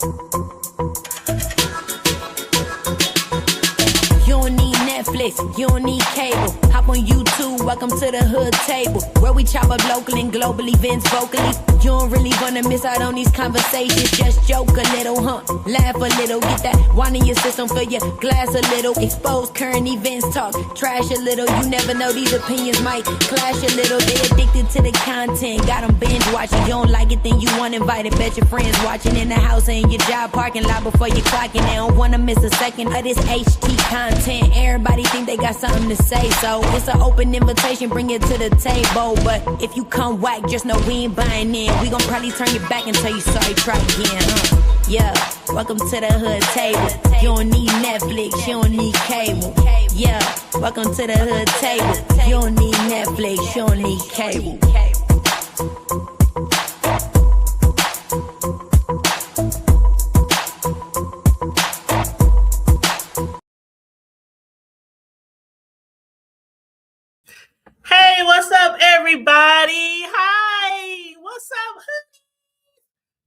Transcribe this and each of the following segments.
You don't need Netflix, you don't need cable. Hop on YouTube, welcome to the hood table, where we chop up local and global events vocally. You don't really wanna miss out on these conversations. Just joke a little, laugh a little. Get that wine in your system, fill your glass a little. Expose current events, talk trash a little. You never know, these opinions might clash a little. They addicted to the content, got them binge watching. You don't like it, then you want invited. Bet your friends watching in the house and in your job parking lot before you clocking. They don't wanna miss a second of this HT content. Everybody think they got something to say, so it's an open invitation, bring it to the table. But if you come whack, just know we ain't buying in. We gon' probably turn your back and tell you sorry, try again, Yeah, welcome to the hood table. You don't need Netflix, you don't need cable. Yeah, welcome to the hood table. You don't need Netflix, you don't need cable. Hey, what's up, everybody? Hi, what's up, honey?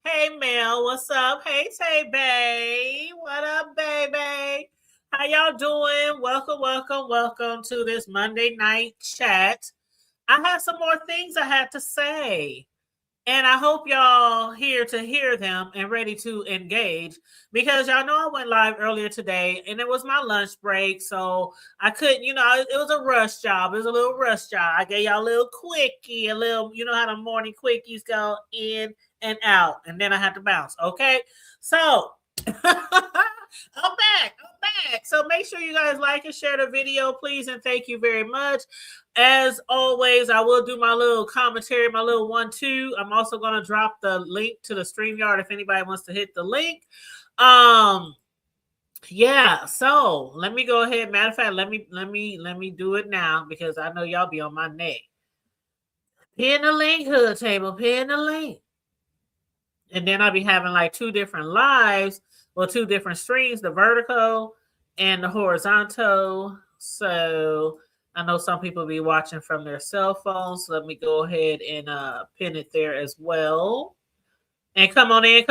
Hey, Mel, what's up? Hey, Tay Bay, what up, baby? How y'all doing? Welcome to this Monday night chat. I have some more things I had to say, and I hope y'all here to hear them and ready to engage, because y'all know I went live earlier today and it was my lunch break. So I couldn't, it was a rush job. It was a little rush job. I gave y'all a little quickie, a little, you know how the morning quickies go in and out, and then I had to bounce. Okay. So I'm back. So make sure you guys like and share the video, please. And thank you very much. As always, I will do my little commentary, my little 1-2. I'm also going to drop the link to the StreamYard if anybody wants to hit the link. Yeah, so let me go ahead. Matter of fact, let me do it now, because I know y'all be on my neck. Pin the link, hood table, pin the link. And then I'll be having like 2 different lives, or 2 different streams, the vertical and the horizontal. So I know some people be watching from their cell phones. So let me go ahead and pin it there as well. And come on in.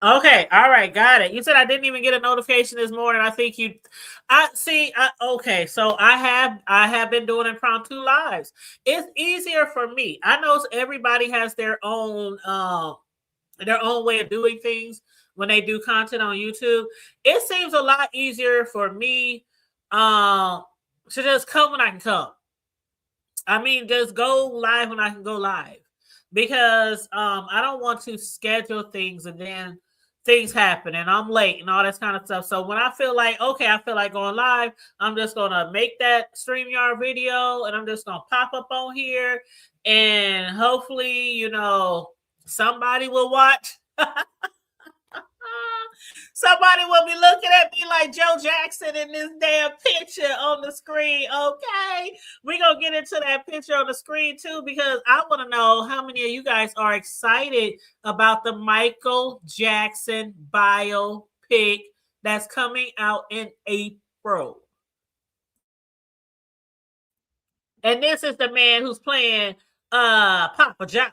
Okay, all right, got it. You said I didn't even get a notification this morning. I think okay, so I have been doing impromptu lives. It's easier for me. I know everybody has their own way of doing things when they do content on YouTube. It seems a lot easier for me to just come when I can come. I mean, just go live when I can go live, because I don't want to schedule things and then things happen and I'm late and all that kind of stuff. So when I feel like, okay, I feel like going live, I'm just going to make that StreamYard video and I'm just going to pop up on here, and hopefully, somebody will watch. Somebody will be looking at me like Joe Jackson in this damn picture on the screen. Okay, we're going to get into that picture on the screen too, because I want to know how many of you guys are excited about the Michael Jackson biopic that's coming out in April. And this is the man who's playing Papa John.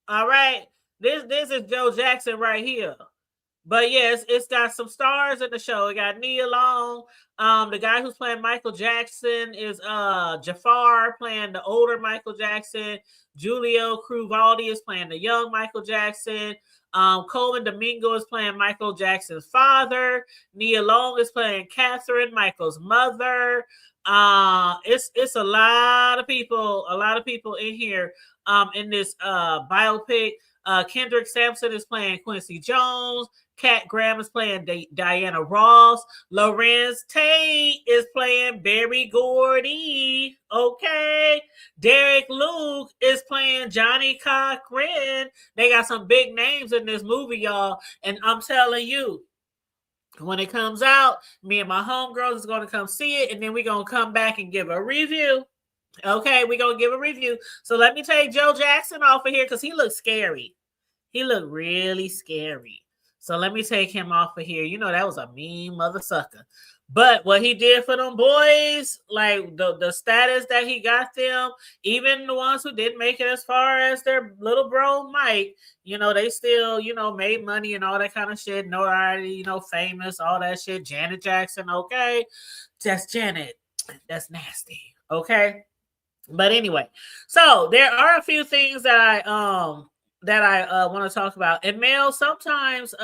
All right, this is Joe Jackson right here. But yes, it's got some stars in the show. It got Nia Long. The guy who's playing Michael Jackson is Jafar, playing the older Michael Jackson. Julio Cruvaldi is playing the young Michael Jackson. Coleman Domingo is playing Michael Jackson's father. Nia Long is playing Catherine, Michael's mother. It's a lot of people in here in this biopic. Kendrick Sampson is playing Quincy Jones. Kat Graham is playing Diana Ross. Lorenz Tate is playing Berry Gordy. Okay. Derek Luke is playing Johnny Cochran. They got some big names in this movie, y'all. And I'm telling you, when it comes out, me and my homegirls is going to come see it, and then we're going to come back and give a review. Okay, we're going to give a review. So let me take Joe Jackson off of here, because he looks scary. He looked really scary. So let me take him off of here. You know, that was a mean mother sucker. But what he did for them boys, like the status that he got them, even the ones who didn't make it as far as their little bro Mike, you know, they still, you know, made money and all that kind of shit. Notoriety, you know, famous, all that shit. Janet Jackson, okay. That's Janet. That's nasty. Okay. But anyway, so there are a few things that I want to talk about. And Mel, sometimes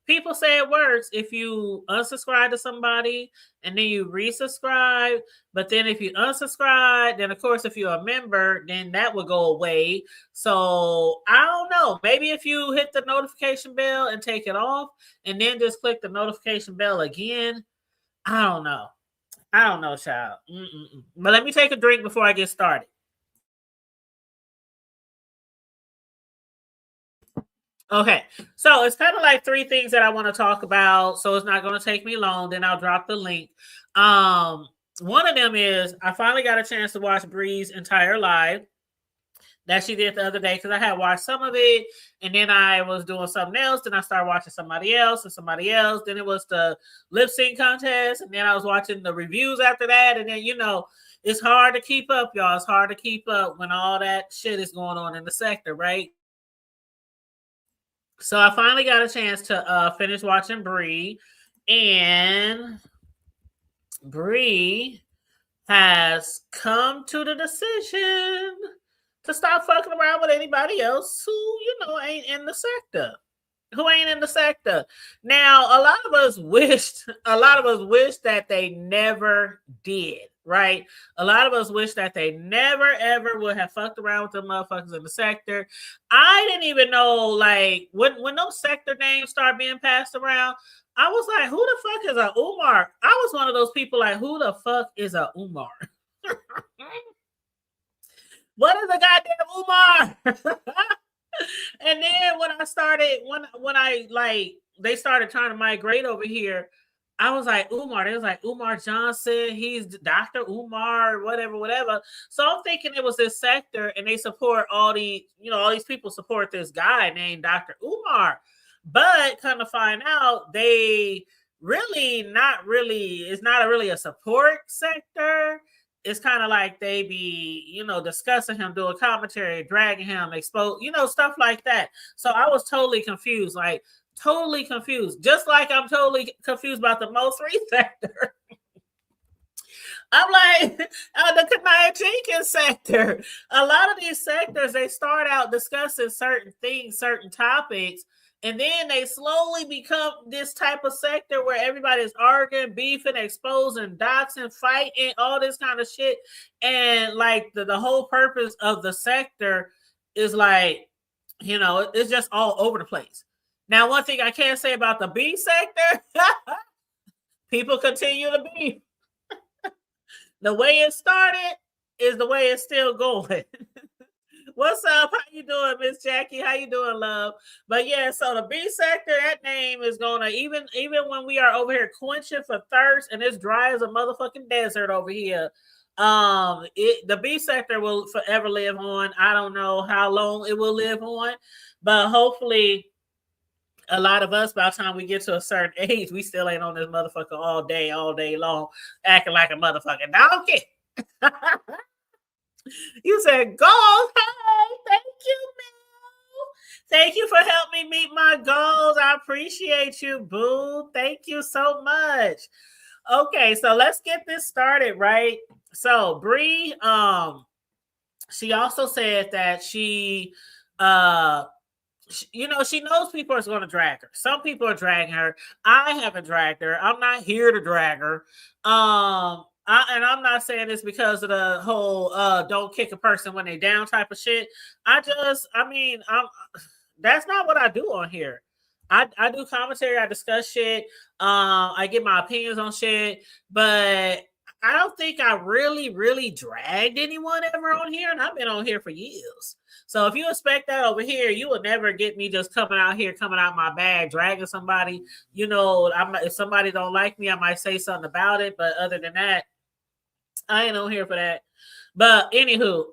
people say it works if you unsubscribe to somebody and then you resubscribe. But then if you unsubscribe, then of course if you're a member, then that will go away. So I don't know. Maybe if you hit the notification bell and take it off and then just click the notification bell again. I don't know. I don't know, child. But let me take a drink before I get started. Okay, so it's kind of like three things that I want to talk about. So it's not going to take me long. Then I'll drop the link. One of them is I finally got a chance to watch Bree's entire live that she did the other day, because I had watched some of it and then I was doing something else. Then I started watching somebody else and somebody else. Then it was the lip sync contest. And then I was watching the reviews after that. And then, you know, it's hard to keep up, y'all. It's hard to keep up when all that shit is going on in the sector, right? So I finally got a chance to finish watching Bree. And Bree has come to the decision to stop fucking around with anybody else who, you know, ain't in the sector. Now, a lot of us wished that they never did, right? A lot of us wish that they never, ever would have fucked around with the motherfuckers in the sector. I didn't even know, like, when those sector names start being passed around, I was like, who the fuck is a Umar? I was one of those people like, who the fuck is a Umar? What is a goddamn Umar? And then when I started, when I like, they started trying to migrate over here, I was like, Umar. They was like, Umar Johnson. He's Dr. Umar, whatever. So I'm thinking it was this sector and they support all these people support this guy named Dr. Umar. But kind of find out they really it's not really a support sector. It's kind of like they be, you know, discussing him, doing commentary, dragging him, expose, you know, stuff like that. So I was totally confused, just like I'm totally confused about the Mo3 sector. I'm like, the Kanaya Jenkins sector. A lot of these sectors, they start out discussing certain things, certain topics, and then they slowly become this type of sector where everybody's arguing, beefing, exposing, doxing, fighting, all this kind of shit. And like the whole purpose of the sector is like, you know, it's just all over the place. Now, one thing I can't say about the B sector, people continue to beef. The way it started is the way it's still going. What's up? How you doing, Miss Jackie? How you doing, love? But yeah, so the B sector, that name is gonna even when we are over here quenching for thirst and it's dry as a motherfucking desert over here. The B sector will forever live on. I don't know how long it will live on, but hopefully a lot of us, by the time we get to a certain age, we still ain't on this motherfucker all day long, acting like a motherfucking donkey. You said goals. Hey, thank you, Mel. Thank you for helping me meet my goals. I appreciate you, boo. Thank you so much. Okay, so let's get this started, right? So Bree, she also said that she knows people are going to drag her. Some people are dragging her. I haven't dragged her. I'm not here to drag her. And I'm not saying this because of the whole don't kick a person when they down type of shit. That's not what I do on here. I do commentary, I discuss shit, I get my opinions on shit, but I don't think I really dragged anyone ever on here, and I've been on here for years. So if you expect that over here, you will never get me just coming out my bag, dragging somebody. You know, if somebody don't like me, I might say something about it, but other than that, I ain't on here for that. But anywho,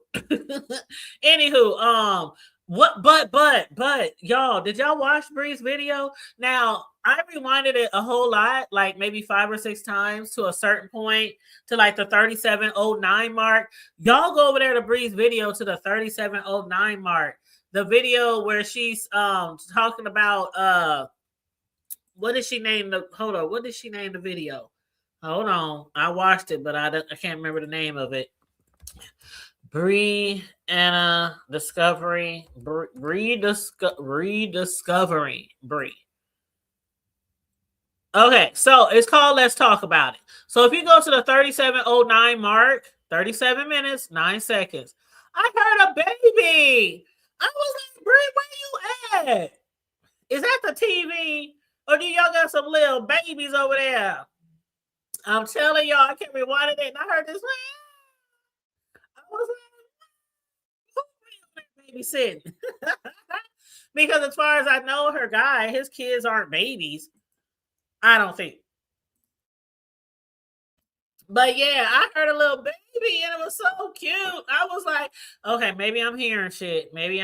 What? But, y'all, did y'all watch Bree's video? Now, I rewinded it a whole lot, like maybe 5 or 6 times to a certain point, to like the 3709 mark. Y'all go over there to Bree's video to the 3709 mark. The video where she's talking about what did she name the hold on, what did she name the video? Hold on. I watched it, but I can't remember the name of it. Brianna Discovery, rediscovering Bree. Okay, so it's called Let's Talk About It. So if you go to the 3709 mark, 37 minutes, 9 seconds. I heard a baby. I was like, Bree, where you at? Is that the TV? Or do y'all got some little babies over there? I'm telling y'all, I can't rewind it, and I heard this. I was like, babysitting. Because as far as I know, her guy, his kids aren't babies. I don't think. But yeah, I heard a little baby and it was so cute. I was like, okay, maybe I'm hearing shit. Maybe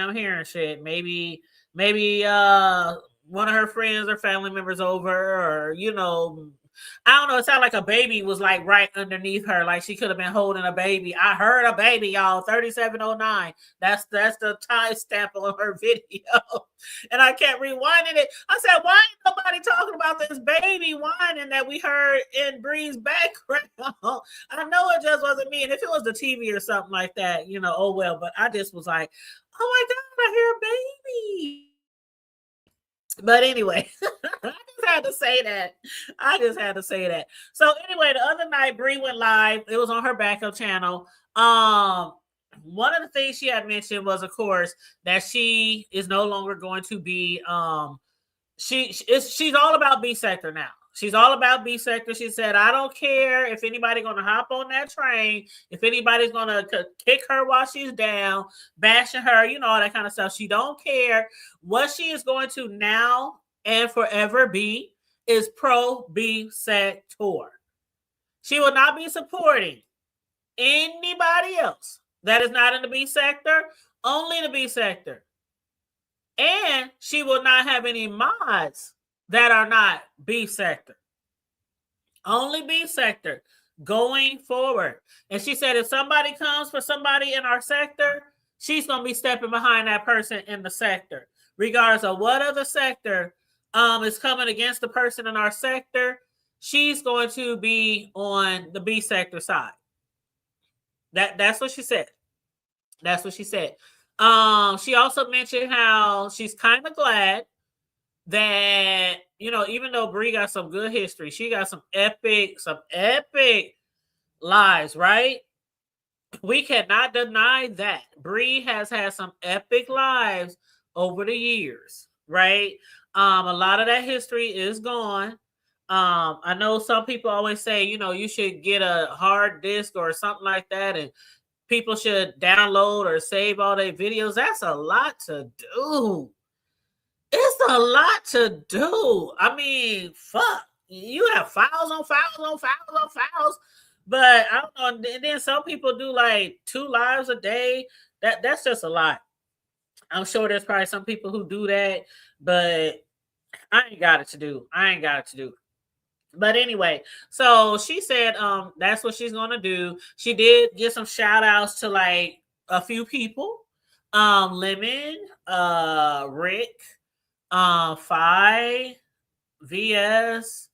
one of her friends or family members over, or I don't know. It sounded like a baby was like right underneath her, like she could have been holding a baby. I heard a baby, y'all. 3709. That's the timestamp on her video, and I kept rewinding it. I said, "Why ain't nobody talking about this baby whining that we heard in Bree's background?" I know it just wasn't me, and if it was the TV or something like that, oh well. But I just was like, "Oh my god, I hear a baby." But anyway, I just had to say that. So anyway, the other night Bree went live. It was on her backup channel. One of the things she had mentioned was, of course, that she is no longer going to be she's all about B sector now. She's all about B sector. She said, I don't care if anybody's going to hop on that train, if anybody's going to kick her while she's down, bashing her, all that kind of stuff. She don't care. What she is going to now and forever be is pro B sector. She will not be supporting anybody else that is not in the B sector, only the B sector. And she will not have any mods that are not B sector. Only B sector going forward. And she said if somebody comes for somebody in our sector, she's going to be stepping behind that person in the sector. Regardless of what other sector is coming against the person in our sector, she's going to be on the B sector side. That's what she said. That's what she said. She also mentioned how she's kind of glad that, even though Bree got some good history, she got some epic lives, right? We cannot deny that. Bree has had some epic lives over the years, right? A lot of that history is gone. I know some people always say, you should get a hard disk or something like that, and people should download or save all their videos. That's a lot to do. It's a lot to do. I mean, fuck. You have files on files on files on files. But I don't know. And then some people do like 2 lives a day. That's just a lot. I'm sure there's probably some people who do that, but I ain't got it to do. But anyway, so she said that's what she's gonna do. She did get some shout outs to like a few people. Lemon, Rick, Phi, VS,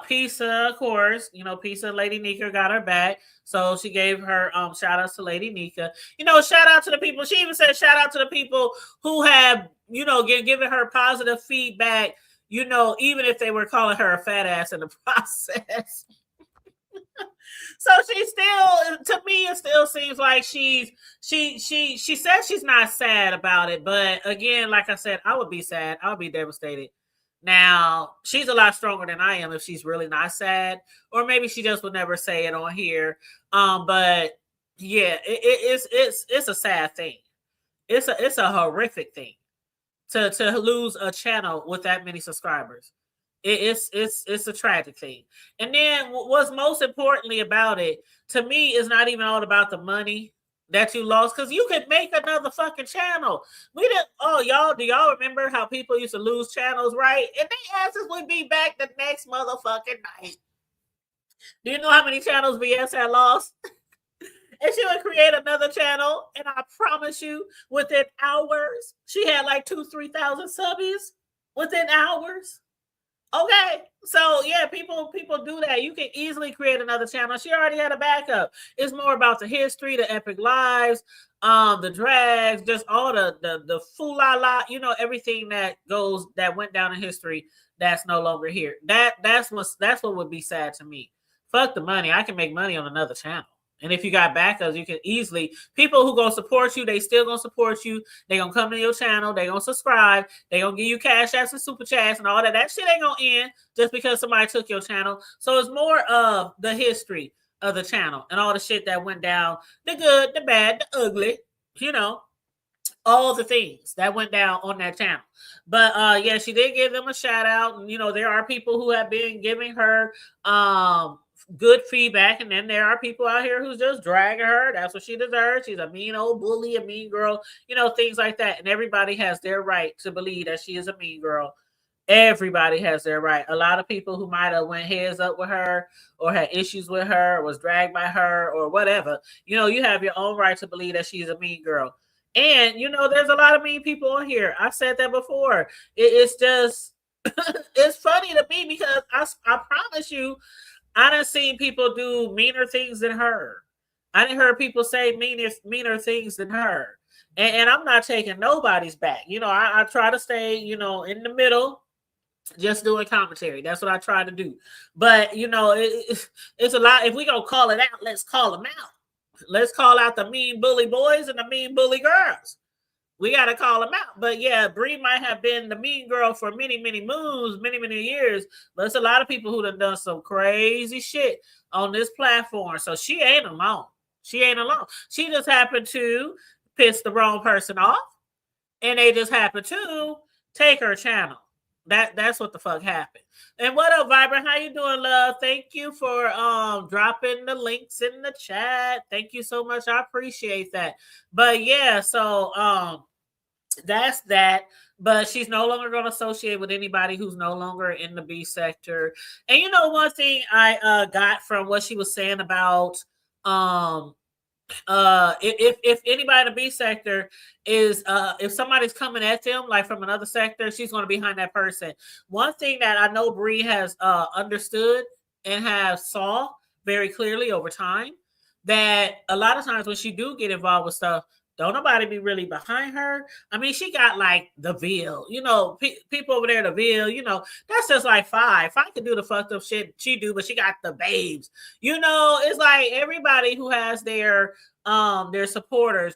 Pisa, of course. Pisa, Lady Nika got her back. So she gave her shout outs to Lady Nika. Shout out to the people. She even said shout out to the people who have, given her positive feedback, even if they were calling her a fat ass in the process. So she still, to me, it still seems like she says she's not sad about it. But again, like I said, I would be sad. I would be devastated. Now, she's a lot stronger than I am if she's really not sad, or maybe she just would never say it on here. But yeah, it's a sad thing. It's a horrific thing to lose a channel with that many subscribers. It's a tragic thing. And then what's most importantly about it, to me, is not even all about the money that you lost, because you could make another fucking channel. We didn't. Oh, y'all, do y'all remember how people used to lose channels, right? And they asses would be back the next motherfucking night. Do you know how many channels BS had lost? And she would create another channel, and I promise you, within hours, she had like 2,000-3,000 subbies within hours. Okay, so yeah, people do that. You can easily create another channel. She already had a backup. It's more about the history, the epic lives, the drags, just all the foo la la, everything that went down in history that's no longer here. That's what would be sad to me. Fuck the money. I can make money on another channel. And if you got backups, you can easily, people who gonna support you, they still gonna support you. They gonna come to your channel. They gonna subscribe. They gonna give you cash apps and super chats and all that. That shit ain't gonna end just because somebody took your channel. So it's more of the history of the channel and all the shit that went down, the good, the bad, the ugly, all the things that went down on that channel. But yeah, she did give them a shout out. And there are people who have been giving her good feedback, and then there are people out here who's just dragging her. That's what she deserves. She's a mean old bully, a mean girl, things like that. And everybody has their right to believe that she is a mean girl. Everybody has their right. A lot of people who might have went heads up with her or had issues with her, or was dragged by her or whatever, you have your own right to believe that she's a mean girl. And there's a lot of mean people on here. I've said that before. It's just it's funny to me because I promise you, I done seen people do meaner things than her. I done heard people say meaner things than her. And I'm not taking nobody's back. I try to stay, in the middle, just doing commentary. That's what I try to do. But, it's a lot. If we gonna call it out, let's call them out. Let's call out the mean bully boys and the mean bully girls. We got to call them out. But yeah, Bree might have been the mean girl for many, many moons, many, many years. But it's a lot of people who done some crazy shit on this platform. So she ain't alone. She ain't alone. She just happened to piss the wrong person off. And they just happened to take her channel. That's what the fuck happened. And what up, Vibrant? How you doing, love? Thank you for dropping the links in the chat. Thank you so much. I appreciate that. But yeah, so that's that. But she's no longer going to associate with anybody who's no longer in the B sector. And one thing I got from what she was saying about if anybody in the B sector is if somebody's coming at them like from another sector, she's going to be behind that person. One thing that I know Bree has understood and has saw very clearly over time, that a lot of times when she do get involved with stuff, don't nobody be really behind her. I mean, she got like the Ville, people over there, the Ville, that's just like Five. Five can do the fucked up shit she do, but she got the babes. It's like everybody who has their supporters,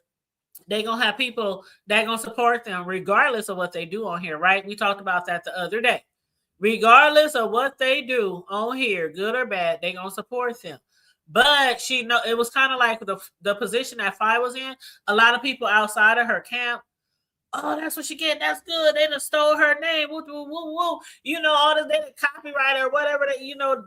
they gonna have people that gonna support them regardless of what they do on here, right? We talked about that the other day. Regardless of what they do on here, good or bad, they gonna support them. But it was kind of like the position that Fi was in. A lot of people outside of her camp, oh, that's what she get. That's good. They done stole her name. Woo, woo, woo, woo. All this, they copyright or whatever,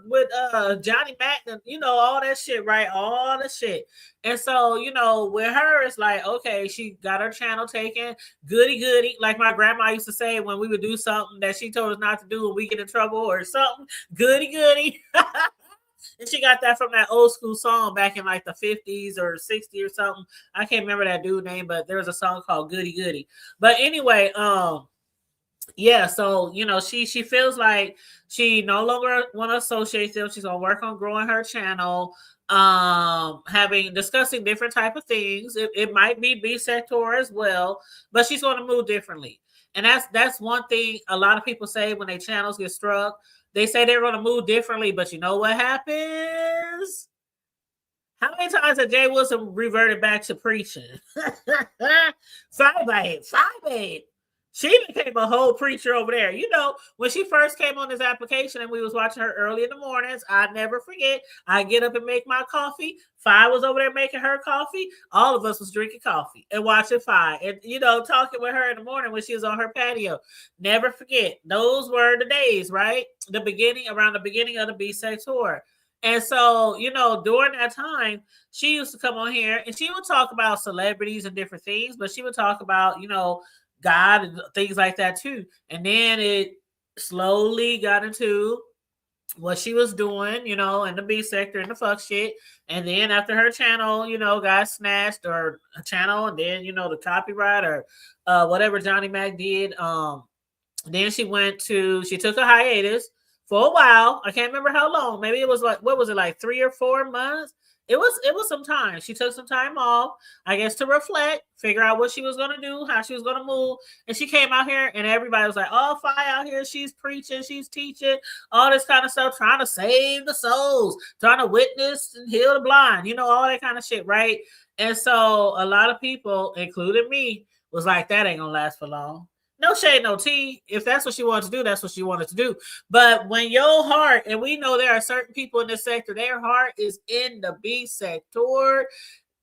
with Johnny Mac, all that shit, right? All the shit. And so, with her, it's like, okay, she got her channel taken. Goody, goody. Like my grandma used to say when we would do something that she told us not to do and we get in trouble or something. Goody, goody. And she got that from that old school song back in like the 50s or 60s or something. I can't remember that dude's name, but there was a song called Goody Goody. But anyway, yeah, so she feels like she no longer want to associate them. She's gonna work on growing her channel, discussing different type of things. It might be B sector as well, but she's gonna move differently. And that's one thing a lot of people say when their channels get struck. They say they're going to move differently, but you know what happens? How many times has Jay Wilson reverted back to preaching? Five. She became a whole preacher over there. When she first came on this application and we was watching her early in the mornings, I never forget. I get up and make my coffee. Fi was over there making her coffee. All of us was drinking coffee and watching Fi and, talking with her in the morning when she was on her patio. Never forget. Those were the days, right? Around the beginning of the B sector. And so, you know, during that time, she used to come on here and she would talk about celebrities and different things, but she would talk about, you know, God and things like that too. And then it slowly got into what she was doing, you know, in the B sector and the fuck shit. And then after her channel, you know, got snatched or a channel, and then, you know, the copyright or whatever Johnny Mac did. Then she took a hiatus for a while. I can't remember how long. Maybe it was like, what was it, like 3 or 4 months? It was some time. She took some time off, I guess, to reflect, figure out what she was gonna do, how she was gonna move. And she came out here and everybody was like, oh, Fi out here, she's preaching, she's teaching, all this kind of stuff, trying to save the souls, trying to witness and heal the blind, you know, all that kind of shit, right? And so a lot of people, including me, was like, that ain't gonna last for long. No shade, no tea. If that's what she wanted to do, that's what she wanted to do. But when your heart, and we know there are certain people in this sector, their heart is in the B sector.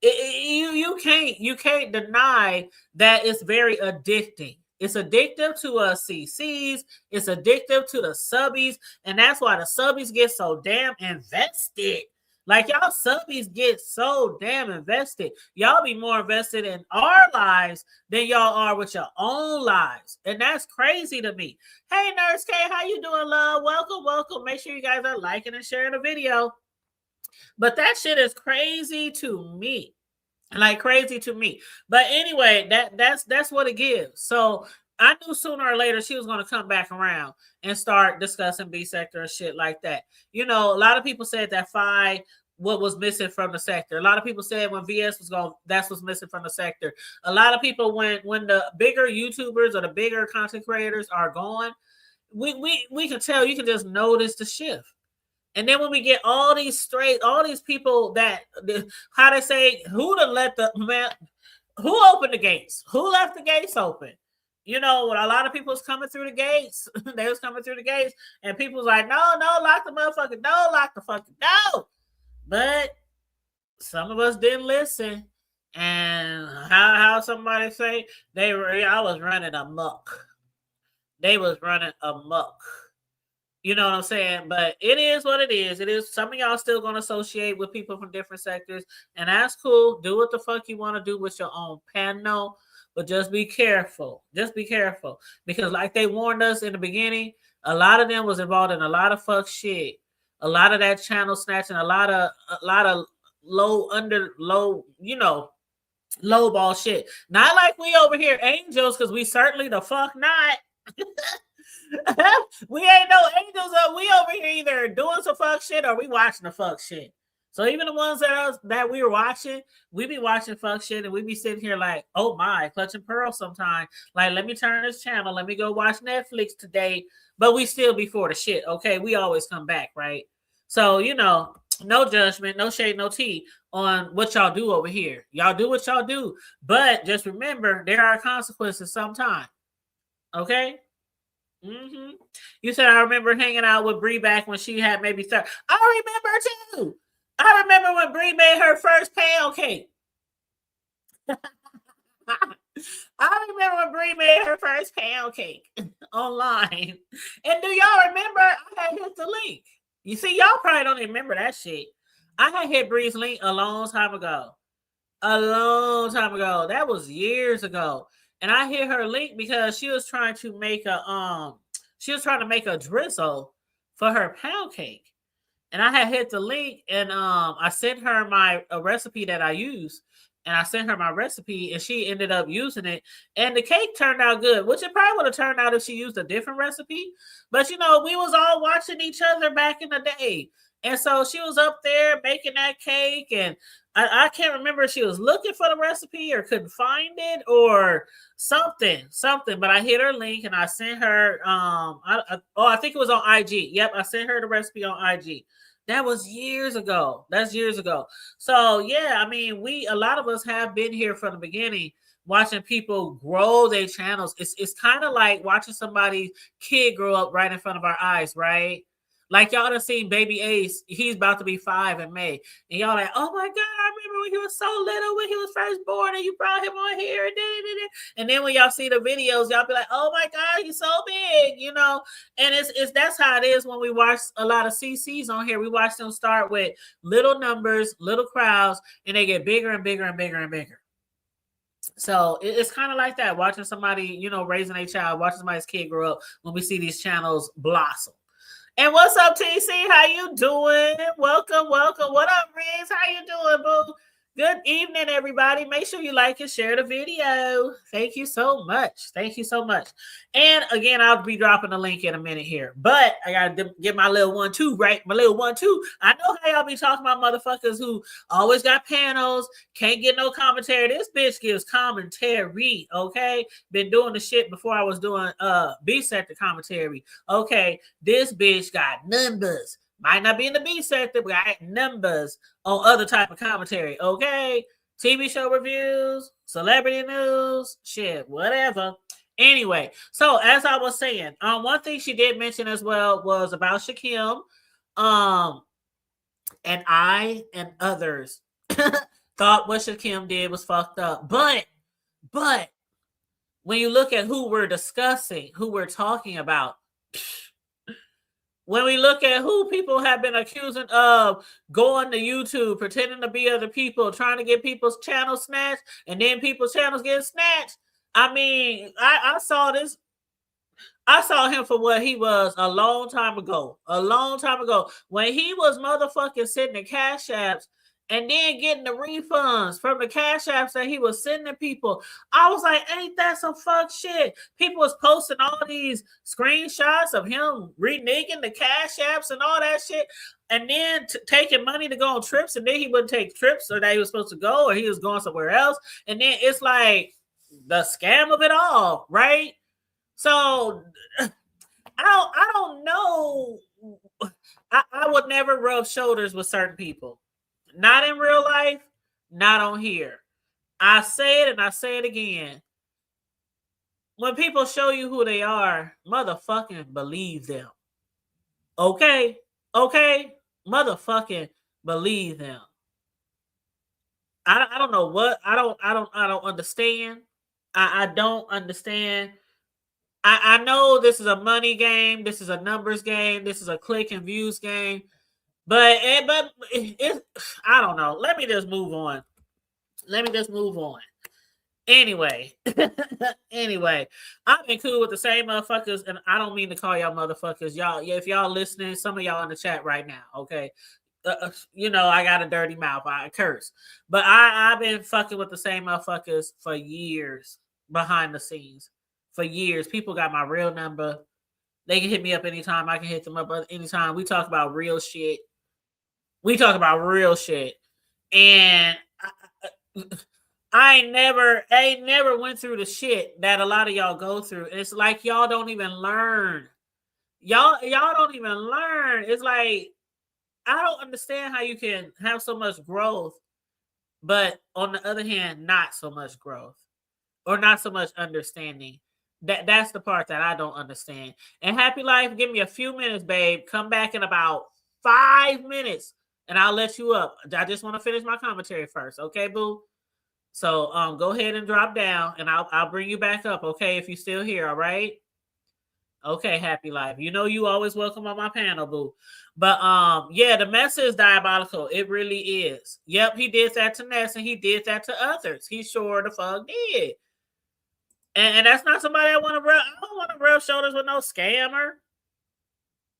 You can't deny that it's very addicting. It's addictive to us CCs. It's addictive to the subbies, and that's why the subbies get so damn invested. Like, y'all subbies get so damn invested. Y'all be more invested in our lives than y'all are with your own lives. And that's crazy to me. Hey, Nurse K, how you doing, love? Welcome, welcome. Make sure you guys are liking and sharing the video. But that shit is crazy to me. Like, crazy to me. But anyway, that's what it gives. So I knew sooner or later she was going to come back around and start discussing B sector and shit like that. You know, a lot of people said that Fi, what was missing from the sector. A lot of people said when VS was gone, that's what's missing from the sector. A lot of people, when the bigger YouTubers or the bigger content creators are gone, we can tell, you can just notice the shift. And then when we get all these people that, how they say, who opened the gates? Who left the gates open? You know, when a lot of people was coming through the gates, they was coming through the gates, and people was like, no, lock the motherfucking door, lock the fucking door. But some of us didn't listen. And how somebody say, I was running amok. They was running amok. You know what I'm saying? But it is what it is. It is, some of y'all still going to associate with people from different sectors, and that's cool. Do what the fuck you want to do with your own panel. But just be careful. Just be careful. Because like they warned us in the beginning, a lot of them was involved in a lot of fuck shit. A lot of that channel snatching, a lot of low, you know, low ball shit. Not like we over here angels, because we certainly the fuck not. We ain't no angels. We over here either doing some fuck shit or we watching the fuck shit. So even the ones that we were watching, we be watching fuck shit, and we be sitting here like, oh my, clutching pearl sometime. Like, let me turn this channel. Let me go watch Netflix today. But we still be for the shit. Okay, we always come back, right? So, you know, no judgment, no shade, no tea on what y'all do over here. Y'all do what y'all do. But just remember, there are consequences sometime. Okay? Mm-hmm. You said, I remember hanging out with Bree back when she had maybe 30. I remember too. I remember when Bree made her first pound cake. I remember when Bree made her first pound cake online. And do y'all remember I had hit the link? You see, y'all probably don't even remember that shit. I had hit Bree's link a long time ago. A long time ago. That was years ago. And I hit her link because she was trying to make a drizzle for her pound cake. And I had hit the link, and I sent her a recipe that I use, and I sent her my recipe, and she ended up using it, and the cake turned out good, which it probably would have turned out if she used a different recipe. But you know, we was all watching each other back in the day, and so she was up there making that cake, and I can't remember if she was looking for the recipe or couldn't find it or something. But I hit her link and I sent her. I think it was on IG. Yep, I sent her the recipe on IG. That was years ago. That's years ago. So yeah, I mean, a lot of us have been here from the beginning, watching people grow their channels. It's kind of like watching somebody's kid grow up right in front of our eyes, right? Like y'all done seen Baby Ace, he's about to be 5 in May. And y'all like, oh my God, I remember when he was so little, when he was first born, and you brought him on here. And then when y'all see the videos, y'all be like, oh my God, he's so big, you know. And it's that's how it is when we watch a lot of CCs on here. We watch them start with little numbers, little crowds, and they get bigger and bigger and bigger and bigger. So it's kind of like that, watching somebody, you know, raising a child, watching somebody's kid grow up when we see these channels blossom. And what's up, TC? How you doing? Welcome, welcome. What up, Riggs? How you doing, boo? Good evening, everybody. Make sure you like and share the video. Thank you so much. Thank you so much. And again, I'll be dropping the link in a minute here. But I got to get my little 1-2, right? My little 1-2. I know how y'all be talking about motherfuckers who always got panels, can't get no commentary. This bitch gives commentary, okay? Been doing the shit before I was doing B-sector commentary. Okay, this bitch got numbers. Might not be in the B sector, but got numbers on other type of commentary, okay? TV show reviews, celebrity news, shit, whatever. Anyway, so as I was saying, one thing she did mention as well was about Shakim. And I and others thought what Shakim did was fucked up. But when you look at who we're discussing, who we're talking about, when we look at who people have been accusing of going to YouTube, pretending to be other people, trying to get people's channels snatched, and then people's channels get snatched. I mean, I saw this. I saw him for what he was a long time ago. A long time ago. When he was motherfucking sitting in Cash Apps and then getting the refunds from the Cash Apps that he was sending people. I was like, ain't that some fuck shit? People was posting all these screenshots of him reneging the Cash Apps and all that shit, and then taking money to go on trips, and then he wouldn't take trips or that he was supposed to go, or he was going somewhere else. And then it's like the scam of it all, right? So I don't know. I would never rub shoulders with certain people. Not in real life, not on here. I say it and I say it again. When people show you who they are, motherfucking believe them. Okay? Okay? Motherfucking believe them. I don't know what. I don't understand. I don't understand. I know this is a money game. This is a numbers game. This is a click and views game. But I don't know. Let me just move on. Anyway, I've been cool with the same motherfuckers, and I don't mean to call y'all motherfuckers. Y'all, if y'all listening, some of y'all in the chat right now, okay? You know, I got a dirty mouth. I curse. But I've been fucking with the same motherfuckers for years behind the scenes. For years. People got my real number. They can hit me up anytime. I can hit them up anytime. We talk about real shit. And I ain't never went through the shit that a lot of y'all go through. It's like y'all don't even learn. Y'all don't even learn. It's like, I don't understand how you can have so much growth, but on the other hand, not so much growth or not so much understanding. That's the part that I don't understand. And Happy Life, give me a few minutes, babe. Come back in about 5 minutes and I'll let you up. I just want to finish my commentary first. Okay, boo? So go ahead and drop down and I'll bring you back up, okay, if you're still here, all right? Okay, Happy Life. You know you always welcome on my panel, boo. But yeah, the mess is diabolical. It really is. Yep, he did that to Ness and he did that to others. He sure the fuck did. And that's not somebody I don't want to rub shoulders with no scammer.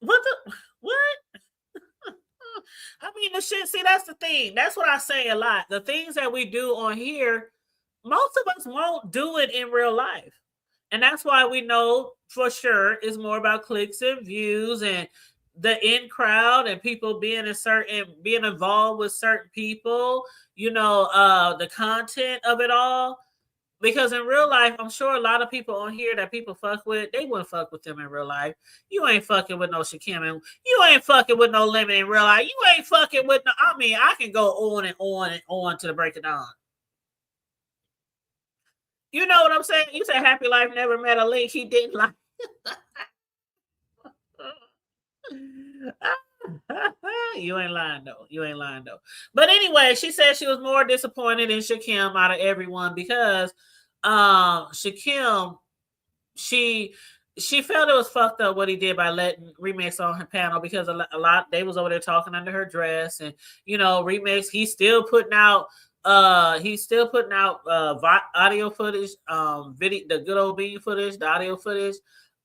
What? I mean, the shit, see, that's the thing. That's what I say a lot. The things that we do on here, most of us won't do it in real life. And that's why we know for sure it's more about clicks and views and the in crowd and people being involved with certain people, you know, the content of it all. Because in real life, I'm sure a lot of people on here that people fuck with, they wouldn't fuck with them in real life. You ain't fucking with no Shakim, and you ain't fucking with no Lemon in real life. You ain't fucking with no, I mean, I can go on and on and on to the break of dawn. You know what I'm saying? You said Happy Life never met a link he didn't like. You ain't lying though. You ain't lying though. But anyway, she said she was more disappointed in Shakim out of everyone because Shakim, she felt it was fucked up what he did by letting Remix on her panel because a lot they was over there talking under her dress, and Remix he's still putting out audio footage, video, the good old bean footage, the audio footage.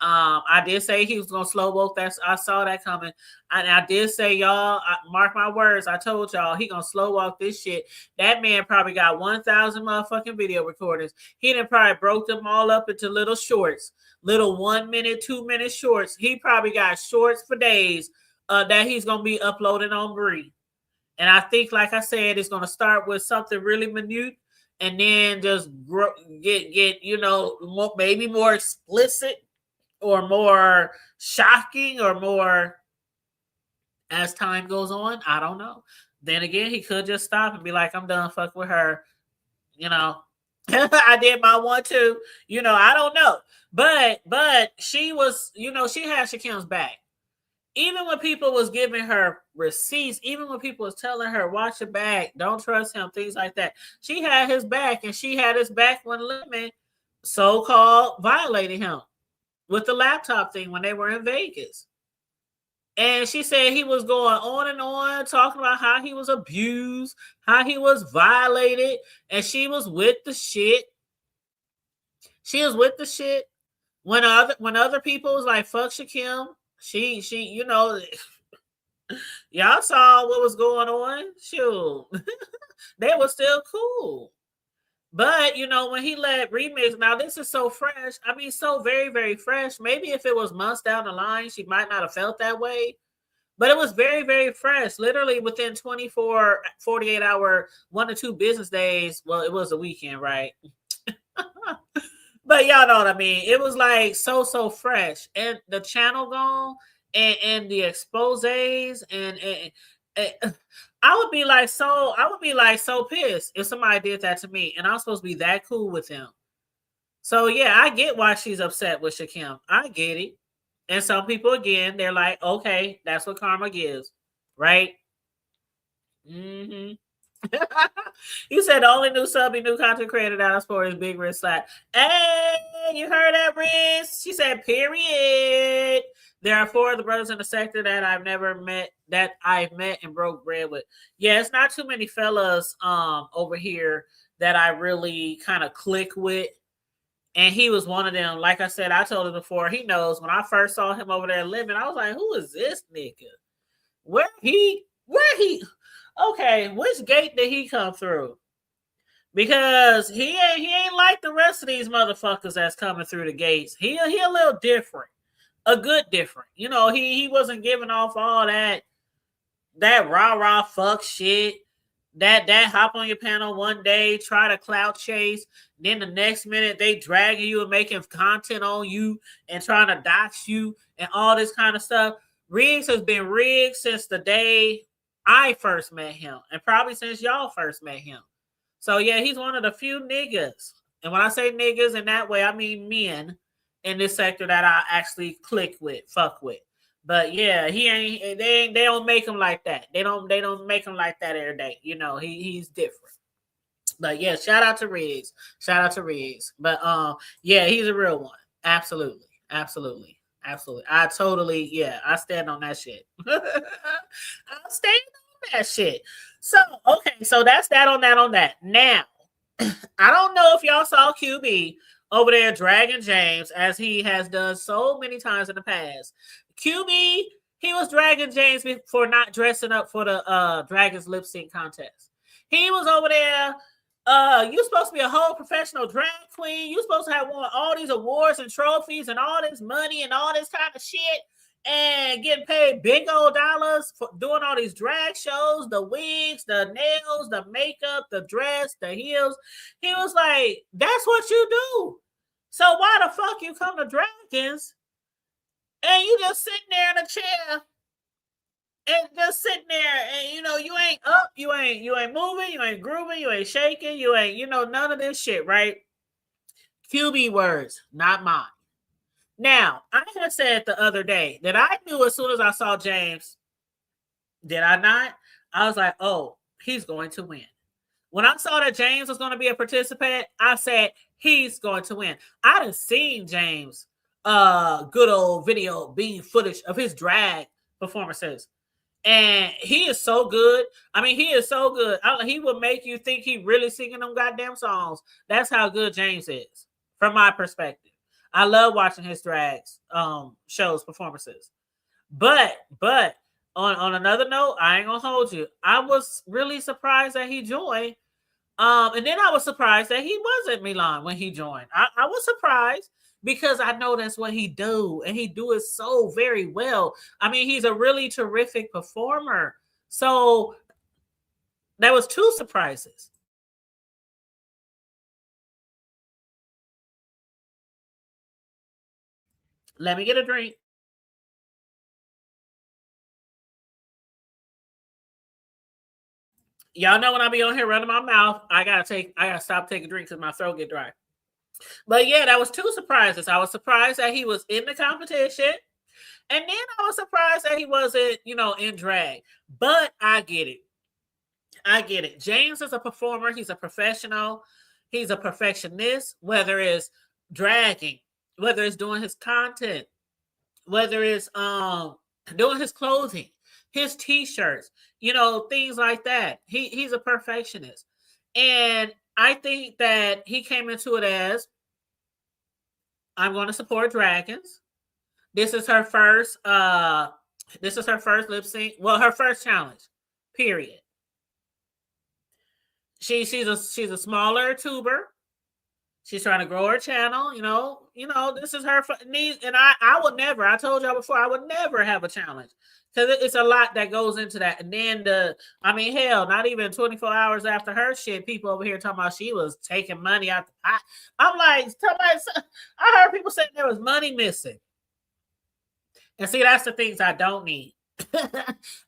I did say he was gonna slow walk. I saw that coming. And I did say, y'all, mark my words. I told y'all he gonna slow walk this shit. That man probably got 1,000 motherfucking video recordings. He done probably broke them all up into little shorts, little 1 minute, 2 minute shorts. He probably got shorts for days that he's gonna be uploading on Bree. And I think, like I said, it's gonna start with something really minute, and then just get maybe more explicit, or more shocking, or more as time goes on. I don't know. Then again, he could just stop and be like, I'm done fuck with her. I did my one too. I don't know. But she was, she had Shakim's back. Even when people was giving her receipts, even when people was telling her, watch your back, don't trust him, things like that, she had his back, and she had his back when Lemon so-called violated him with the laptop thing when they were in Vegas. And she said he was going on and on, talking about how he was abused, how he was violated, and she was with the shit. She was with the shit. When other people was like, fuck Shakim, she y'all saw what was going on. Shoot. They were still cool. But, when he let Remix, now this is so fresh. I mean, so very, very fresh. Maybe if it was months down the line, she might not have felt that way. But it was very, very fresh. Literally within 24, 48 hour, 1 to 2 business days. Well, it was a weekend, right? But y'all know what I mean. It was like so fresh. And the channel gone, and the exposés, and I would be like so pissed if somebody did that to me, and I'm supposed to be that cool with him. So yeah, I get why she's upset with Shakim. I get it. And some people, again, they're like, okay, that's what karma gives, right? Mm-hmm. You said the only new content creator that I support is Big Riz Slap. Hey, you heard that, Riz? She said, period. There are 4 of the brothers in the sector that I've met and broke bread with. Yeah, it's not too many fellas over here that I really kind of click with. And he was one of them. Like I said, I told him before, he knows when I first saw him over there living, I was like, who is this nigga? Where he okay, which gate did he come through? Because he ain't like the rest of these motherfuckers that's coming through the gates. He a little different. A good different. He wasn't giving off all that rah fuck shit. That hop on your panel one day, try to clout chase, then the next minute they dragging you and making content on you and trying to dox you and all this kind of stuff. Riggs has been rigged since the day I first met him, and probably since y'all first met him. So yeah, he's one of the few niggas. And when I say niggas in that way, I mean men in this sector that I actually click with, fuck with. But yeah, they don't make him like that. They don't make him like that every day. He's different. But yeah, shout out to Riggs. But yeah, he's a real one. Absolutely. I totally, I stand on that shit. I'll stand on that shit. So, okay, so that's that on that. Now, I don't know if y'all saw QB over there dragging James, as he has done so many times in the past. QB, he was dragging James for not dressing up for the Dragons lip sync contest. He was over there. You're supposed to be a whole professional drag queen. You're supposed to have won all these awards and trophies and all this money and all this kind of shit, and getting paid big old dollars for doing all these drag shows, the wigs, the nails, the makeup, the dress, the heels. He was like, that's what you do. So why the fuck you come to Dragons and you just sitting there in a chair and just sitting there, and you ain't up, you ain't moving, you ain't grooving, you ain't shaking, you ain't, none of this shit, right? QB words, not mine. Now, I had said the other day that I knew as soon as I saw James Did I not? I was like, oh, he's going to win. When I saw that James was going to be a participant, I said he's going to win. I done seen James good old video being footage of his drag performances. And he is so good. I mean, he is so good. He will make you think he really singing them goddamn songs. That's how good James is, from my perspective. I love watching his drags shows, performances. But on another note, I ain't gonna hold you. I was really surprised that he joined. And then I was surprised that he wasn't Milan when he joined. I was surprised because I know that's what he do, and he do it so very well. I mean, he's a really terrific performer. So that was two surprises. Let me get a drink. Y'all know when I be on here running my mouth, I gotta stop taking drinks because my throat get dry. But yeah, that was two surprises. I was surprised that he was in the competition. And then I was surprised that he wasn't, in drag. But I get it. I get it. James is a performer. He's a professional. He's a perfectionist, whether it's dragging, whether it's doing his content, whether it's doing his clothing, his t-shirts, things like that. He's a perfectionist. And I think that he came into it as, I'm going to support dragons. This is her first lip sync. Well, her first challenge, period. She's a smaller tuber. She's trying to grow her channel. This is her needs. And I would never, I told y'all before, I would never have a challenge. Because it's a lot that goes into that. And then hell, not even 24 hours after her shit, people over here talking about she was taking money out the pot. I'm like, I heard people saying there was money missing. And see, that's the things I don't need.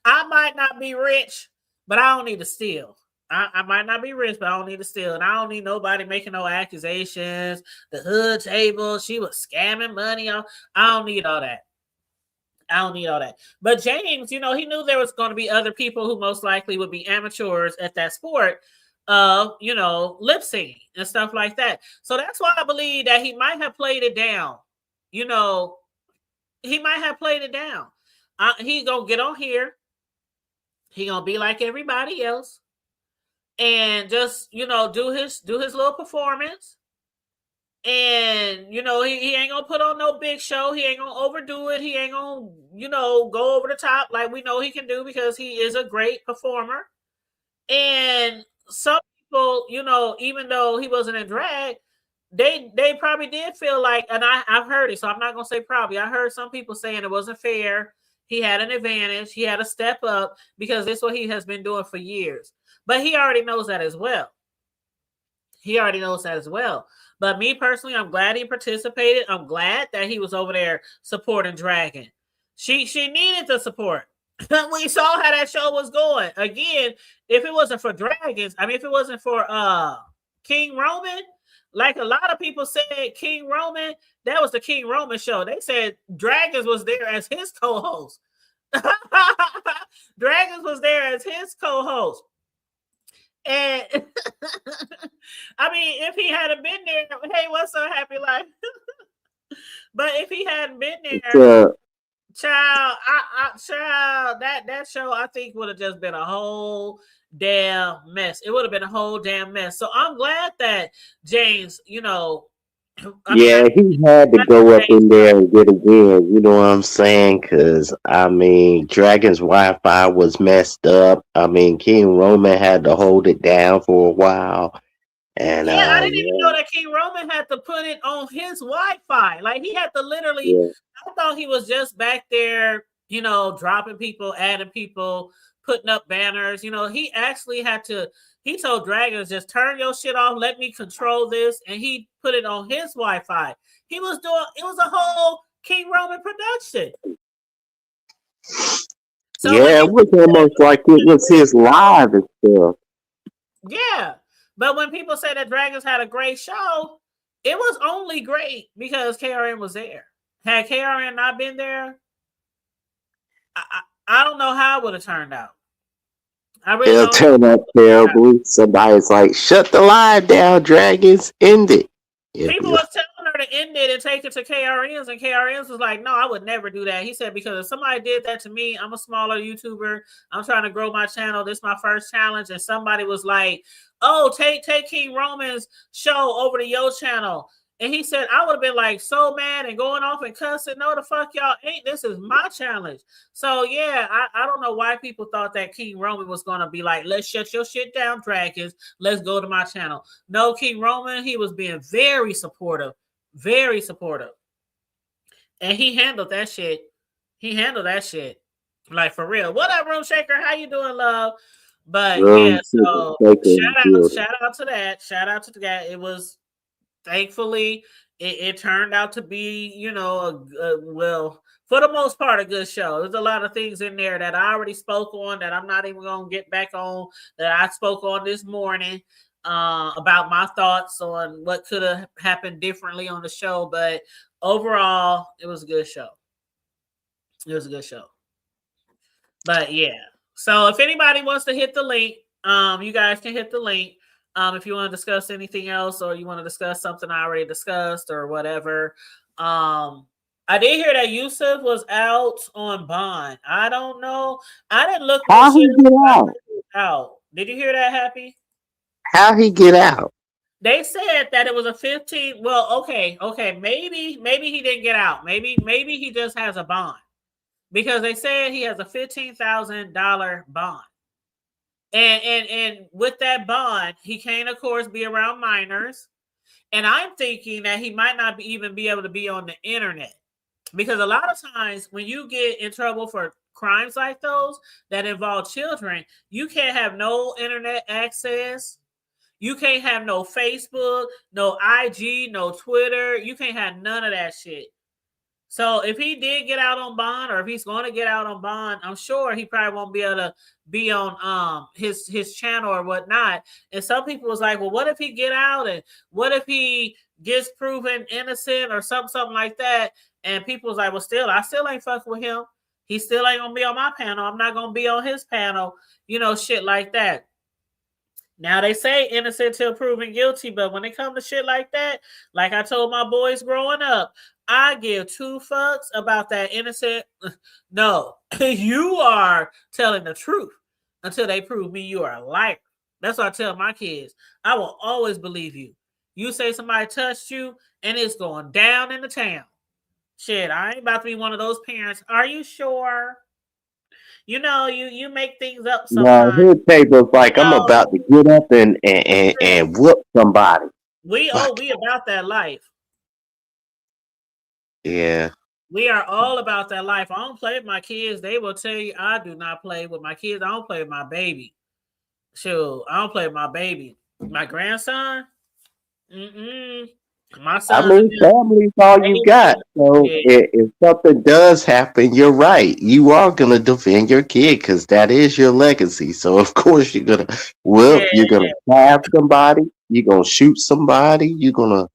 I might not be rich, but I don't need to steal. I might not be rich, but I don't need to steal. And I don't need nobody making no accusations. The hood table, she was scamming money. I don't need all that. I don't need all that. But James, he knew there was going to be other people who most likely would be amateurs at that sport of, lip syncing and stuff like that. So that's why I believe that he might have played it down. He might have played it down. He gonna get on here. He gonna be like everybody else, and just do his little performance. And he ain't gonna put on no big show. He ain't gonna overdo it. He ain't gonna go over the top like we know he can do, because he is a great performer. And some people, even though he wasn't in drag, they probably did feel like, and I've heard it, so I'm not gonna say probably. I heard some people saying it wasn't fair. He had an advantage. He had to step up because this is what he has been doing for years. But he already knows that as well. But me personally, I'm glad he participated. I'm glad that he was over there supporting Dragon. She needed the support. We saw how that show was going. Again, if it wasn't for Dragons, if it wasn't for King Roman, like a lot of people said, King Roman, that was the King Roman show. They said Dragons was there as his co-host. Dragons was there as his co-host. And if he hadn't been there, hey, what's up, Happy Life? But if he hadn't been there, child, that show I think would have just been a whole damn mess. It would have been a whole damn mess. So I'm glad that James, he had to go up in there and get a win. You know what I'm saying? Because Dragon's Wi-Fi was messed up. King Roman had to hold it down for a while. And I didn't even know that King Roman had to put it on his Wi-Fi. Like he had to literally. Yeah. I thought he was just back there, dropping people, adding people, putting up banners. He actually had to. He told Dragons, just turn your shit off. Let me control this, and he put it on his Wi-Fi. He was doing. It was a whole King Roman production. So it was almost like it was his live and stuff. Yeah. But when people say that Dragons had a great show, it was only great because KRN was there. Had KRN not been there, I don't know how it would have turned out. I really It'll don't. turn out terribly. Somebody's like, shut the line down, Dragons. End it. People was telling her to end it and take it to KRNs, and KRNs was like, "No, I would never do that." He said, "Because if somebody did that to me, I'm a smaller YouTuber. I'm trying to grow my channel. This is my first challenge." And somebody was like, "Oh, take King Roman's show over to your channel." And he said, I would have been like so mad and going off and cussing. No, the fuck y'all ain't. This is my challenge. So yeah, I don't know why people thought that King Roman was gonna be like, let's shut your shit down, Dragons. Let's go to my channel. No, King Roman, he was being very supportive, very supportive. And he handled that shit. He handled that shit. Like for real. What up, Room Shaker? How you doing, love? But yeah, so shout out to that. Shout out to that. It was thankfully, it turned out to be, you know, well, for the most part, a good show. There's a lot of things in there that I already spoke on that I'm not even going to get back on, that I spoke on this morning about my thoughts on what could have happened differently on the show. But overall, it was a good show. It was a good show. But yeah. So if anybody wants to hit the link, you guys can hit the link. If you want to discuss anything else or you want to discuss something I already discussed or whatever. I did hear that Yusuf was out on bond. I don't know. I didn't look how he get out. Did you hear that, Happy? How he get out? They said that it was a 15. Well, okay. Maybe he didn't get out. Maybe he just has a bond. Because they said he has a $15,000 bond. And with that bond, he can't, of course, be around minors. And I'm thinking that he might not even be able to be on the internet. Because a lot of times when you get in trouble for crimes like those that involve children, you can't have no internet access. You can't have no Facebook, no IG, no Twitter. You can't have none of that shit. So if he did get out on bond, or if he's going to get out on bond, I'm sure he probably won't be able to be on his channel or whatnot. And some people was like, well, what if he get out, and what if he gets proven innocent or something like that? And people was like, well, I still ain't fucking with him. He still ain't gonna be on my panel. I'm not gonna be on his panel. You know, shit like that. Now they say innocent till proven guilty, but when it comes to shit like that, like I told my boys growing up, I give two fucks about that innocent. No, you are telling the truth until they prove me you are a liar. That's what I tell my kids. I will always believe you. You say somebody touched you and it's going down in the town. Shit, I ain't about to be one of those parents. Are you sure? You know, you make things up sometimes. No, his paper's like, I'm about to get up and whoop somebody. We about that life. Yeah. We are all about that life. I don't play with my kids. They will tell you I do not play with my kids. I don't play with my baby. Sure, I don't play with my baby. My grandson? My son. I mean, family's all you got. So if something does happen, you're right. You are gonna defend your kid because that is your legacy. So of course you're gonna you're gonna stab somebody, you're gonna shoot somebody, you're gonna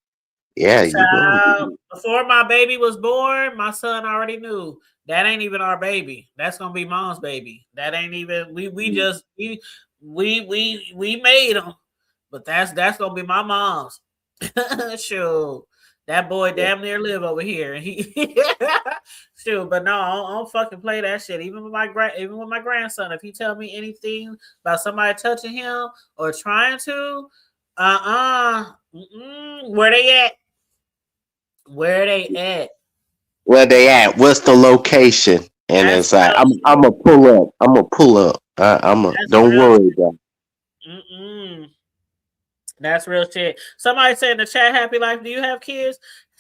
before my baby was born, my son already knew that ain't even our baby. That's gonna be mom's baby. That ain't even we made him, but that's gonna be my mom's. Sure, that boy damn near live over here, and he sure. But no, I don't fucking play that shit. Even with my grandson, if he tell me anything about somebody touching him or trying to, where they at? Where they at? Where they at? What's the location? And it's like I'm gonna pull up. I'm gonna pull up. Don't worry about it. That's real shit. Somebody said in the chat, Happy Life, do you have kids?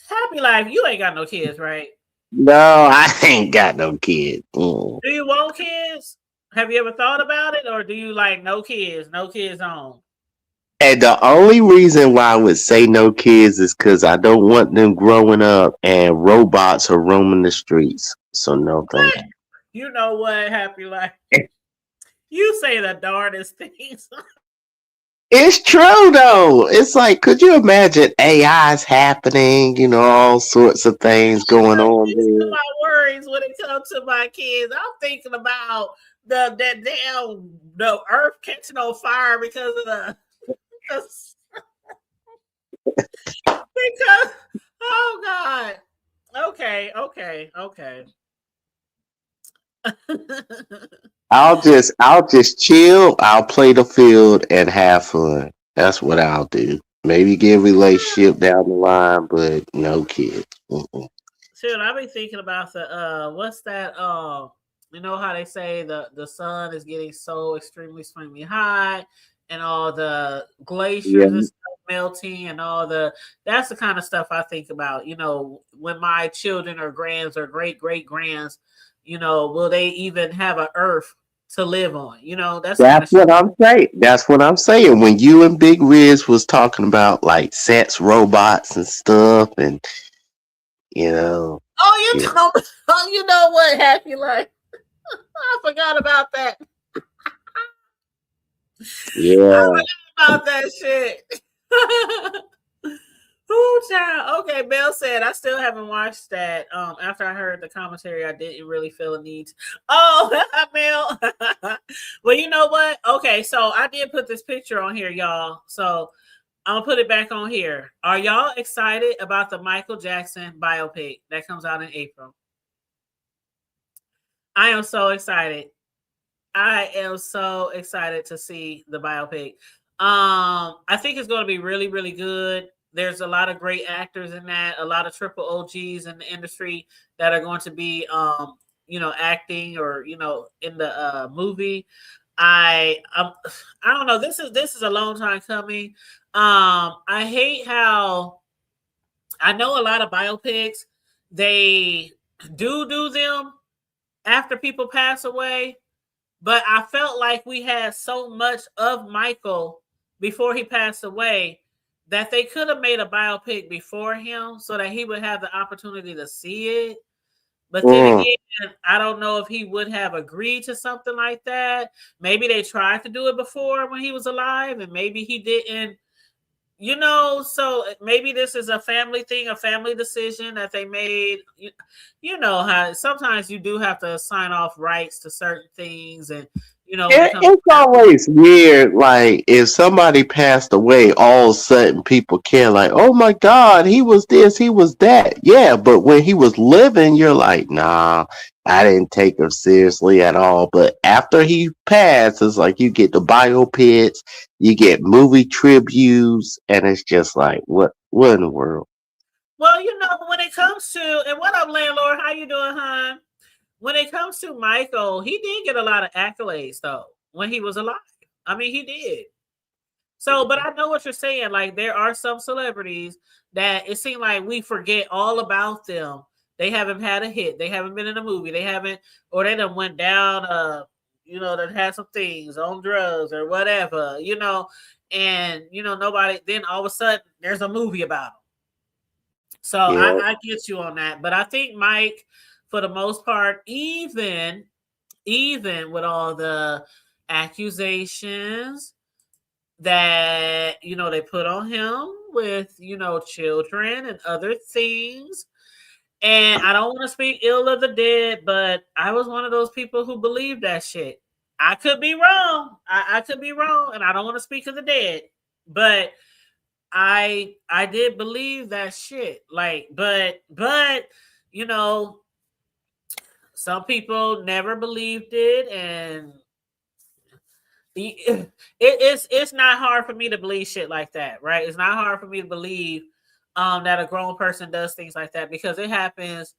Happy Life, you ain't got no kids, right? No, I ain't got no kids. Do you want kids? Have you ever thought about it? Or do you like no kids on? And the only reason why I would say no kids is because I don't want them growing up and robots are roaming the streets. So no thank you. You know what, Happy Life? You say the darndest things. It's true though. It's like, could you imagine AI's happening? You know, all sorts of things going on These are there. my worries when it comes to my kids. I'm thinking about that damn the earth catching on fire because of because because oh god. Okay, okay, okay. I'll just chill. I'll play the field and have fun. That's what I'll do. Maybe get a relationship down the line, but no kids. Mm-mm. Shoot, I've been thinking about the what's that you know how they say the sun is getting so extremely high and all the glaciers and Yeah, stuff melting and all the that's the kind of stuff I think about, you know, when my children or grands or great grands, you know, will they even have a earth to live on? You know, that's the kind that's of shit. what I'm saying. That's what I'm saying. When you and Big Riz was talking about like sets, robots, and stuff, and you know, Oh, you yeah, know, oh, you know what, Happy Life? I forgot about that. I yeah. forgot about that shit. Ooh, child. Okay, Bell said I still haven't watched that. After I heard the commentary, I didn't really feel a need. Oh, Mel. Well, you know what? Okay, so I did put this picture on here, y'all. So I'm gonna put it back on here. Are y'all excited about the Michael Jackson biopic that comes out in April? I am so excited. I am so excited to see the biopic. I think it's going to be really good. There's a lot of great actors in that, a lot of triple OGs in the industry that are going to be, you know, acting or you know in the movie. I don't know. This is a long time coming. I hate how I know a lot of biopics they do them after people pass away, but I felt like we had so much of Michael before he passed away that they could have made a biopic before him so that he would have the opportunity to see it. But then Mm. again, I don't know if he would have agreed to something like that. Maybe they tried to do it before when he was alive, and maybe he didn't, you know, so maybe this is a family thing, a family decision that they made. You know how sometimes you do have to sign off rights to certain things, and you know when it comes It's to family. always weird, like if somebody passed away, all of a sudden people care, like, oh my God, he was this, he was that. Yeah, but when he was living, you're like, nah, I didn't take him seriously at all. But after he passed, it's like you get the biopics, you get movie tributes, and it's just like, what in the world? Well, you know when it comes to and what up, landlord? How you doing, hon? When it comes to Michael, he did get a lot of accolades though when he was alive. I mean, he did. So, but I know what you're saying. Like, there are some celebrities that it seems like we forget all about them. They haven't had a hit. They haven't been in a movie. They haven't, or they done went down, you know, that had some things on drugs or whatever, you know, and, you know, nobody, then all of a sudden there's a movie about them. So Yeah. I get you on that. But I think Mike, for the most part, even with all the accusations that you know they put on him with you know children and other things, and I don't want to speak ill of the dead, but I was one of those people who believed that shit. I could be wrong. I could be wrong, and I don't want to speak of the dead, but I did believe that shit. Like, but you know, some people never believed it, and it's not hard for me to believe shit like that, right? It's not hard for me to believe that a grown person does things like that because it happens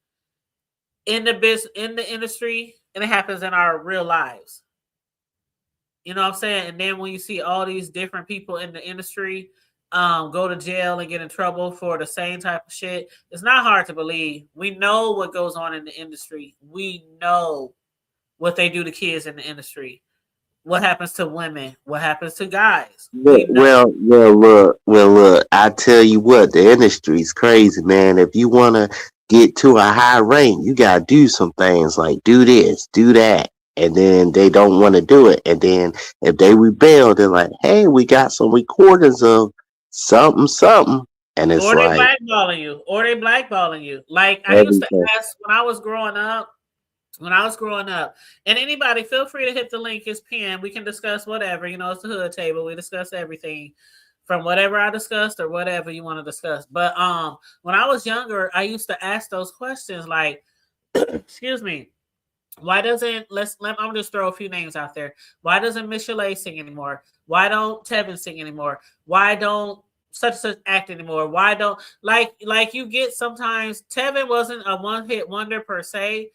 in the in the industry and it happens in our real lives. You know what I'm saying? And then when you see all these different people in the industry go to jail and get in trouble for the same type of shit, it's not hard to believe. We know what goes on in the industry. We know what they do to kids in the industry. What happens to women? What happens to guys? We know. Look. I tell you what, the industry's crazy, man. If you want to get to a high rank, you gotta do some things like do this, do that. and then they don't want to do it. And then if they rebel, they're like, "Hey, we got some recordings of something, something," and it's Or they like blackballing you. Or they blackballing you. Like I used to everything. ask when I was growing up. And anybody feel free to hit the link, it's pinned. We can discuss whatever, it's the hood table. We discuss everything from whatever I discussed or whatever you want to discuss. But when I was younger, I used to ask those questions like, excuse me, why doesn't I'm just throw a few names out there. Why doesn't Miss Chalet sing anymore? Why don't Tevin sing anymore? Why don't such and such act anymore? Why don't like you get sometimes Tevin wasn't a one-hit wonder per se.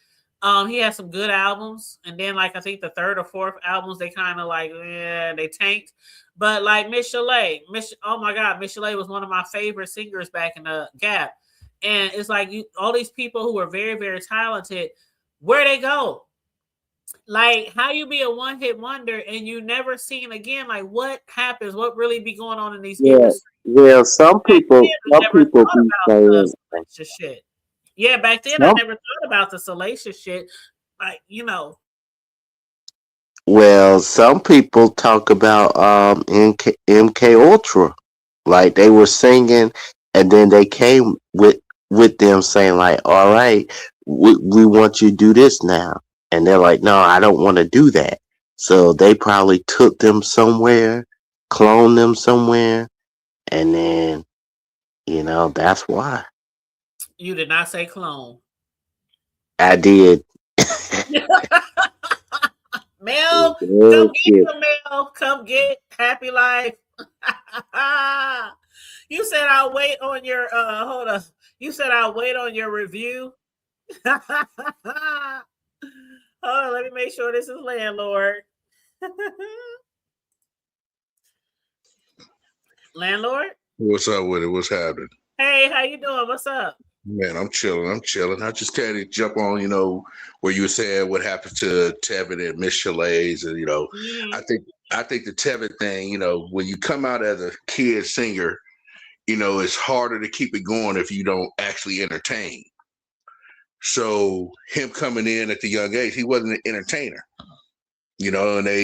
He had some good albums, and then I think the third or fourth albums they kind of they tanked. But like Miss Chalet, oh my God, Miss Chalet was one of my favorite singers back in the Gap, and it's like all these people who were very very talented, where they go? Like how you be a one-hit wonder and you never seen again? Like what happens? What really be going on in these industries? Yeah. Some people be saying shit. Yeah, back then I never thought about the salacious shit. Like, Well, some people talk about MK Ultra, like they were singing, and then they came with them saying like, "All right, we want you to do this now," and they're like, "No, I don't want to do that." So they probably took them somewhere, cloned them somewhere, and then that's why. You did not say clone. I did. Mel, come get the Mel. Come get Happy Life. You said I'll wait on your hold up. You said I'll wait on your review. Hold on, let me make sure this is Landlord. Landlord? What's up with it? What's happening? Hey, how you doing? What's up? Man, I'm chilling. I just had to jump on, where you were saying what happened to Tevin and Miss Chalet's, and I think the Tevin thing, when you come out as a kid singer, it's harder to keep it going if you don't actually entertain. So him coming in at the young age, he wasn't an entertainer. And they,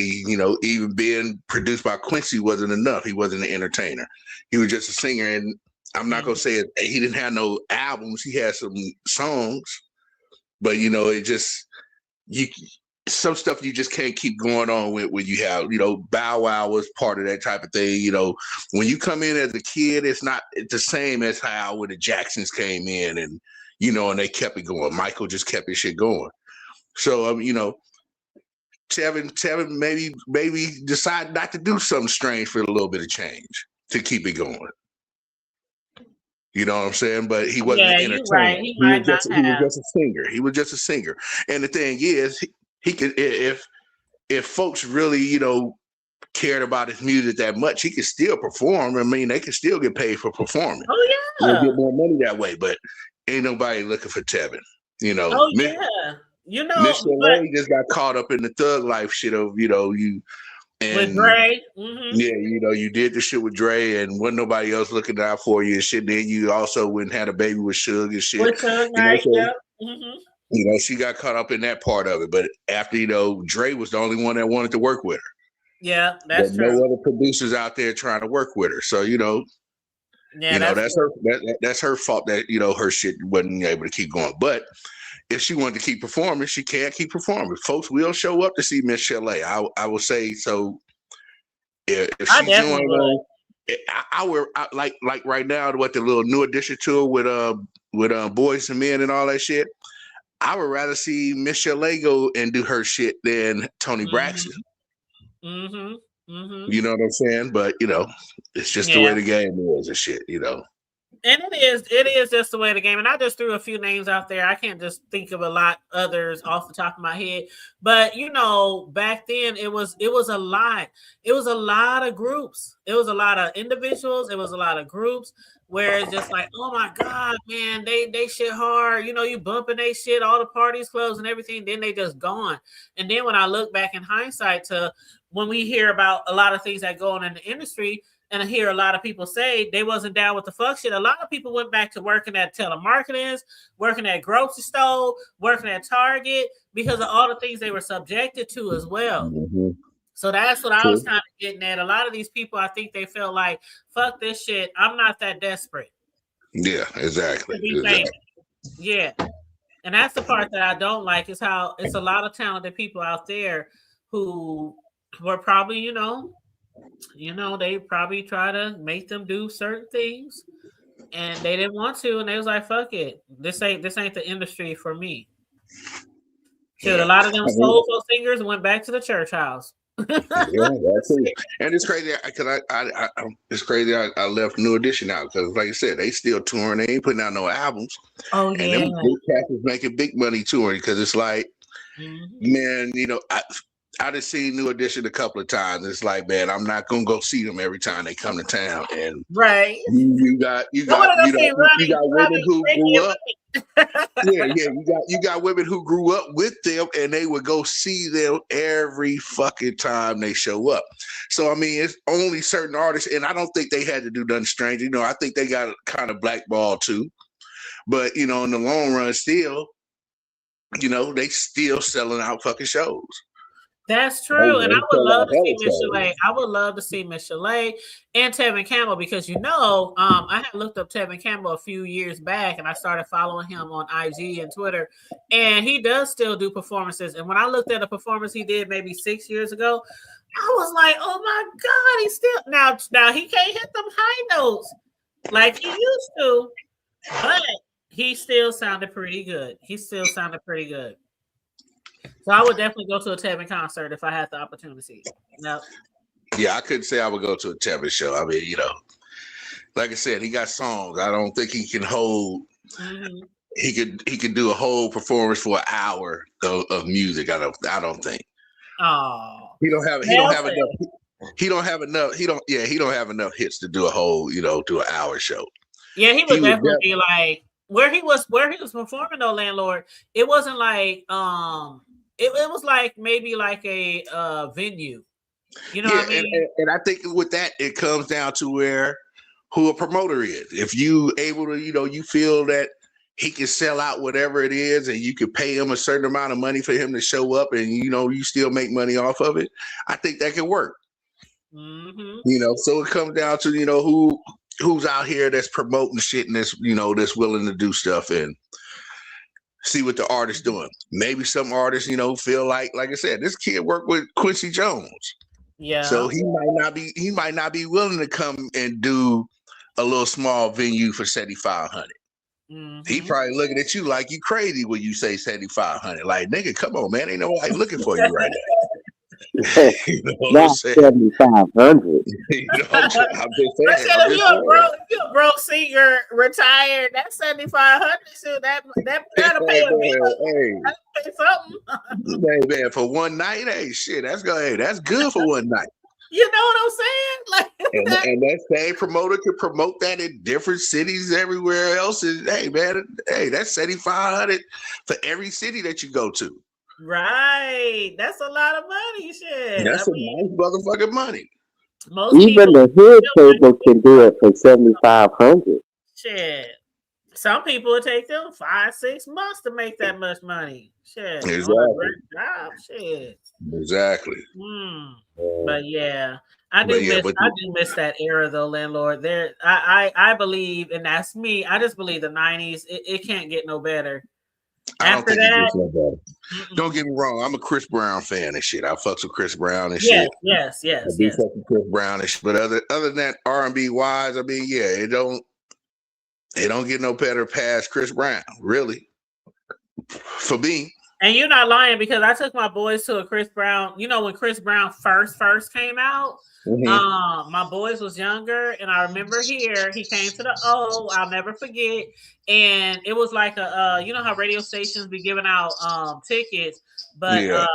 even being produced by Quincy wasn't enough. He wasn't an entertainer. He was just a singer. And I'm not going to say he didn't have no albums. He had some songs, but it just, some stuff you just can't keep going on with when you have, Bow Wow was part of that type of thing. When you come in as a kid, it's not the same as how when the Jacksons came in and, and they kept it going. Michael just kept his shit going. So, Tevin maybe decide not to do something strange for a little bit of change to keep it going. You know what I'm saying? But he wasn't an entertainer. Right. He was just a singer. He was just a singer. And the thing is, he could, if folks really, cared about his music that much, he could still perform. I mean, they could still get paid for performing. Oh yeah. They get more money that way, but ain't nobody looking for Tevin. Oh yeah. Miss Chalet just got caught up in the thug life shit of, and with Dre. Mm-hmm. Yeah, you did the shit with Dre and wasn't nobody else looking out for you and shit. Then you also went and had a baby with Suge and shit. With Suge, right? Yep. Mm-hmm. She got caught up in that part of it. But after, Dre was the only one that wanted to work with her. Yeah, that's true. No other producers out there trying to work with her. So, that's her fault that, her shit wasn't able to keep going. But if she wanted to keep performing, she can't keep performing. Folks will show up to see Miss Chalet. I will say so. If she joined, I would like right now what the little New Edition tour with Boys and Men and all that shit. I would rather see Miss Chalet go and do her shit than Toni Braxton. Mm-hmm. Mm-hmm. You know what I'm saying? But it's just the way the game is and shit. And it is just the way of the game. And I just threw a few names out there. I can't just think of a lot others off the top of my head. But back then it was a lot. It was a lot of groups. It was a lot of individuals. It was a lot of groups where it's just like, oh my God, man, they shit hard. You bumping they shit, all the parties, clubs and everything. Then they just gone. And then when I look back in hindsight to when we hear about a lot of things that go on in the industry, and I hear a lot of people say they wasn't down with the fuck shit. A lot of people went back to working at telemarketers, working at grocery store, working at Target because of all the things they were subjected to as well. Mm-hmm. So that's what I was kind of getting at. A lot of these people, I think they felt like, fuck this shit. I'm not that desperate. Yeah, exactly. Yeah. And that's the part that I don't like is how it's a lot of talented people out there who were probably, you know, they probably try to make them do certain things and they didn't want to. And they was like, fuck it. This ain't the industry for me. Shoot, a lot of them soulful singers went back to the church house. Yeah, that's it. And it's crazy because it's crazy. I left New Edition out because, like I said, they still touring. They ain't putting out no albums. Oh and yeah, them cats is making big money touring because it's like, man, you know, I just seen New Edition a couple of times. It's like, man, I'm not gonna go see them every time they come to town. And right, you got women who grew up. You got women who grew up with them and they would go see them every fucking time they show up. So I mean, it's only certain artists, and I don't think they had to do nothing strange. You know, I think they got kind of blackballed too. But you know, in the long run, still, you know, they still selling out fucking shows. That's true, and I would love to see Miss Chalet. I would love to see Miss Chalet and Tevin Campbell because you know, I had looked up Tevin Campbell a few years back, and I started following him on IG and Twitter, and he does still do performances. And when I looked at a performance he did maybe 6 years ago, I was like, oh my god, he's still now he can't hit them high notes like he used to, but he still sounded pretty good. So I would definitely go to a Tevin concert if I had the opportunity. No. Yeah, I couldn't say I would go to a Tevin show. I mean, you know, like I said, he got songs. I don't think he can hold. Mm-hmm. He could do a whole performance for an hour of music. I don't think. Oh. He don't have enough hits to do a whole, you know, do an hour show. Yeah, he would definitely be like where he was performing though, Landlord. It wasn't like it was like maybe like a venue. You know what I mean? And I think with that it comes down to who a promoter is. If you able to, you know, you feel that he can sell out whatever it is and you can pay him a certain amount of money for him to show up and, you know, you still make money off of it, I think that can work. Mm-hmm. You know, so it comes down to, you know, who's out here that's promoting shit and that's, you know, that's willing to do stuff and see what the artist's doing. Maybe some artists, you know, feel like I said, this kid worked with Quincy Jones. Yeah. So he might not be willing to come and do a little small venue for 7,500. Mm-hmm. He probably looking at you like you crazy when you say 7,500. Like, nigga, come on, man. Ain't nobody looking for you right now. You know not 7,500. You know, I'm just saying. If you're a broke singer retired, that's 7,500. So that'll pay a bill. That'll pay something. Hey man, for one night, hey shit, that's good for one night. You know what I'm saying? Like, and that same promoter could promote that in different cities everywhere else. And hey man, that's 7,500 for every city that you go to. Right, that's a lot of money. Shit, that's nice motherfucking money. Even the hood table can do it for 7,500. Shit, some people it take them 5-6 months to make that much money. Shit, exactly. Great job. Shit, exactly. But yeah, I do miss that era though, Landlord. I believe, and that's me. I just believe the 90s. It can't get no better. After that, don't get me wrong. I'm a Chris Brown fan and shit. I fucks with Chris Brown and shit. Yes. I do fuck with Chris Brown and shit. But other than that, R&B wise, I mean, yeah, it don't get no better past Chris Brown, really. For me. And you're not lying because I took my boys to a Chris Brown. You know when Chris Brown first came out. Mm-hmm. My boys was younger, and I remember he came to the I'll never forget. And it was like you know how radio stations be giving out tickets, but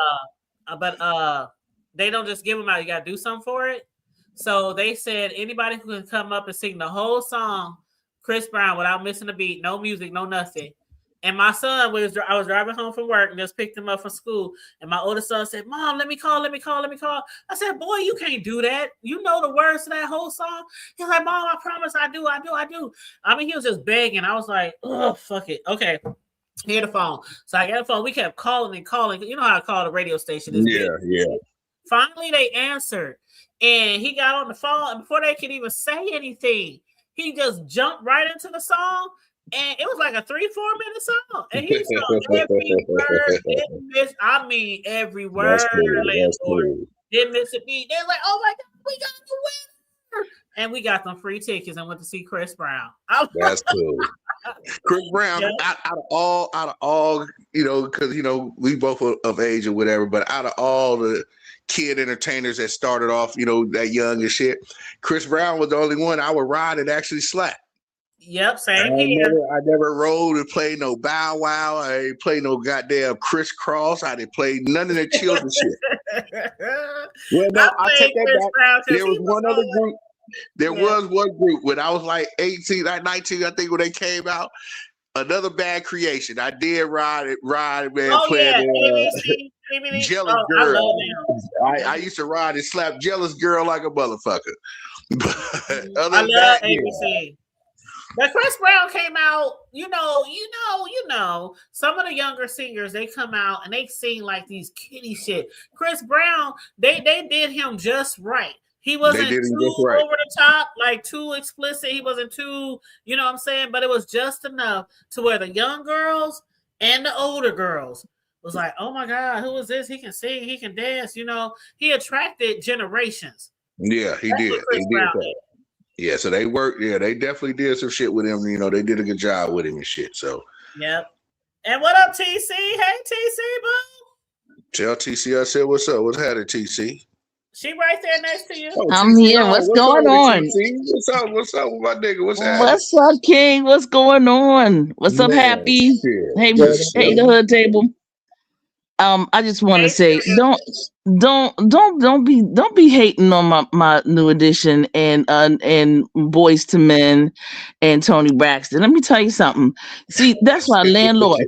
they don't just give them out. You got to do something for it. So they said anybody who can come up and sing the whole song, Chris Brown, without missing a beat, no music, no nothing, And my son I was driving home from work and just picked him up from school. And my oldest son said, "Mom, let me call. I said, "Boy, you can't do that. You know the words to that whole song." He's like, "Mom, I promise I do. I mean, he was just begging. I was like, "Oh, fuck it. Okay. Hear the phone." So I got the phone. We kept calling and calling. You know how I call the radio station. Yeah. Finally, they answered. And he got on the phone. And before they could even say anything, he just jumped right into the song. And it was like a 3-4 minute song. And he sung every word. Didn't miss, I mean, every word. Didn't miss a beat. They're like, "Oh my God, we got the winner." And we got them free tickets and went to see Chris Brown. That's cool. Chris Brown, out of all, you know, because, you know, we both of age or whatever, but out of all the kid entertainers that started off, you know, that young and shit, Chris Brown was the only one I would ride and actually slap. Yep, same here. I never rode and played no Bow Wow. I ain't played no goddamn Criss Cross. I didn't play none of that children shit. Well, no, I take that back. There was one other group. There was one group when I was like 18, 19, I think, when they came out. Another Bad Creation. I did ride, man. Playing Jealous Girl. I used to ride and slap Jealous Girl like a motherfucker. But I love ABC. But Chris Brown came out, you know, some of the younger singers, they come out and they sing like these kiddie shit. Chris Brown, they did him just right. He wasn't too over the top, like too explicit. He wasn't too, you know what I'm saying? But it was just enough to where the young girls and the older girls was like, "Oh my God, who is this? He can sing, he can dance." You know, he attracted generations. Yeah, he did. Yeah, so they worked. Yeah, they definitely did some shit with him. You know, they did a good job with him and shit. So. Yep. And what up, TC? Hey, TC, boo. Tell TC I said, "What's up? What's happening, TC?" She right there next to you. Oh, I'm here. What's going on? What's up with my nigga? What's happening? What's up, King? What's going on? What's up, Happy? Shit. Hey, the hood table. I just want to say, don't be hating on my new edition and Boyz II Men and Tony Braxton. Let me tell you something. See, that's why landlord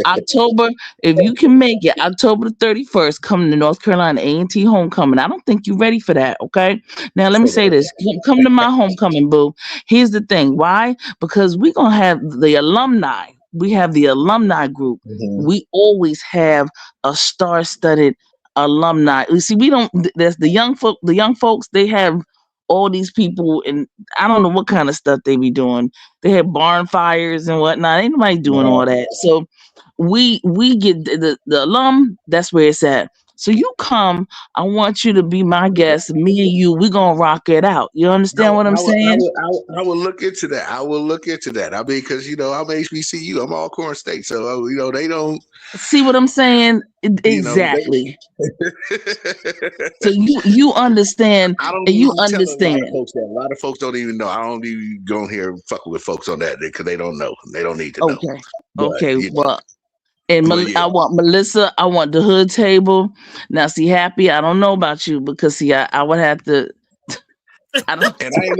October, if you can make it October the 31st, come to North Carolina A&T homecoming. I don't think you're ready for that. Okay. Now let me say this. Come to my homecoming, boo. Here's the thing. Why? Because we're gonna have the alumni. We have the alumni group. Mm-hmm. We always have a star-studded alumni. You see, we don't. There's the young folks. They have all these people, and I don't know what kind of stuff they be doing. They have barn fires and whatnot. Ain't nobody doing all that. So we get the alum. That's where it's at. So you come, I want you to be my guest. Me and you, we're going to rock it out. You understand what I'm saying? I will look into that. I mean, because, you know, I'm HBCU. I'm Alcorn State. So, you know, they don't. See what I'm saying? Exactly. So you understand. You understand. A lot of folks don't even know. I don't even go here fucking with folks on that because they don't know. They don't need to know. Okay. Okay. Well. And I want Melissa. I want the hood table. Now, see, Happy. I don't know about you because see, I would have to. I don't. And I've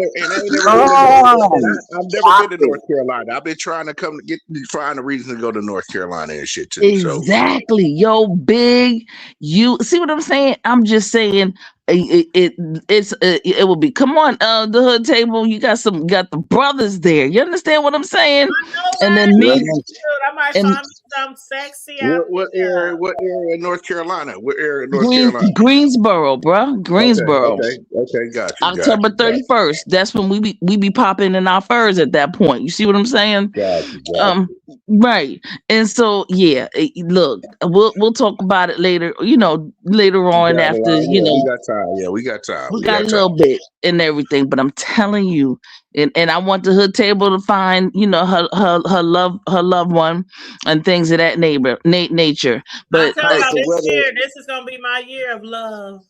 never been to North Carolina. I've been trying to find a reason to go to North Carolina and shit too. Exactly, yo, big. You see what I'm saying? I'm just saying. It will be. Come on, the hood table. You got the brothers there. You understand what I'm saying? And then me. I might find some sexy. What area in North Carolina? What area in North Carolina? Greensboro, bro. Greensboro. Okay, got you. October 31st. That's when we be popping in our furs at that point. You see what I'm saying? Got you. Right. And so yeah, look, we'll talk about it later. You know, later on after you know. We got time. Yeah, we got time. We got a little bit and everything, but I'm telling you, and I want the hood table to find, you know, her loved one and things of that nature. But this is gonna be my year of love.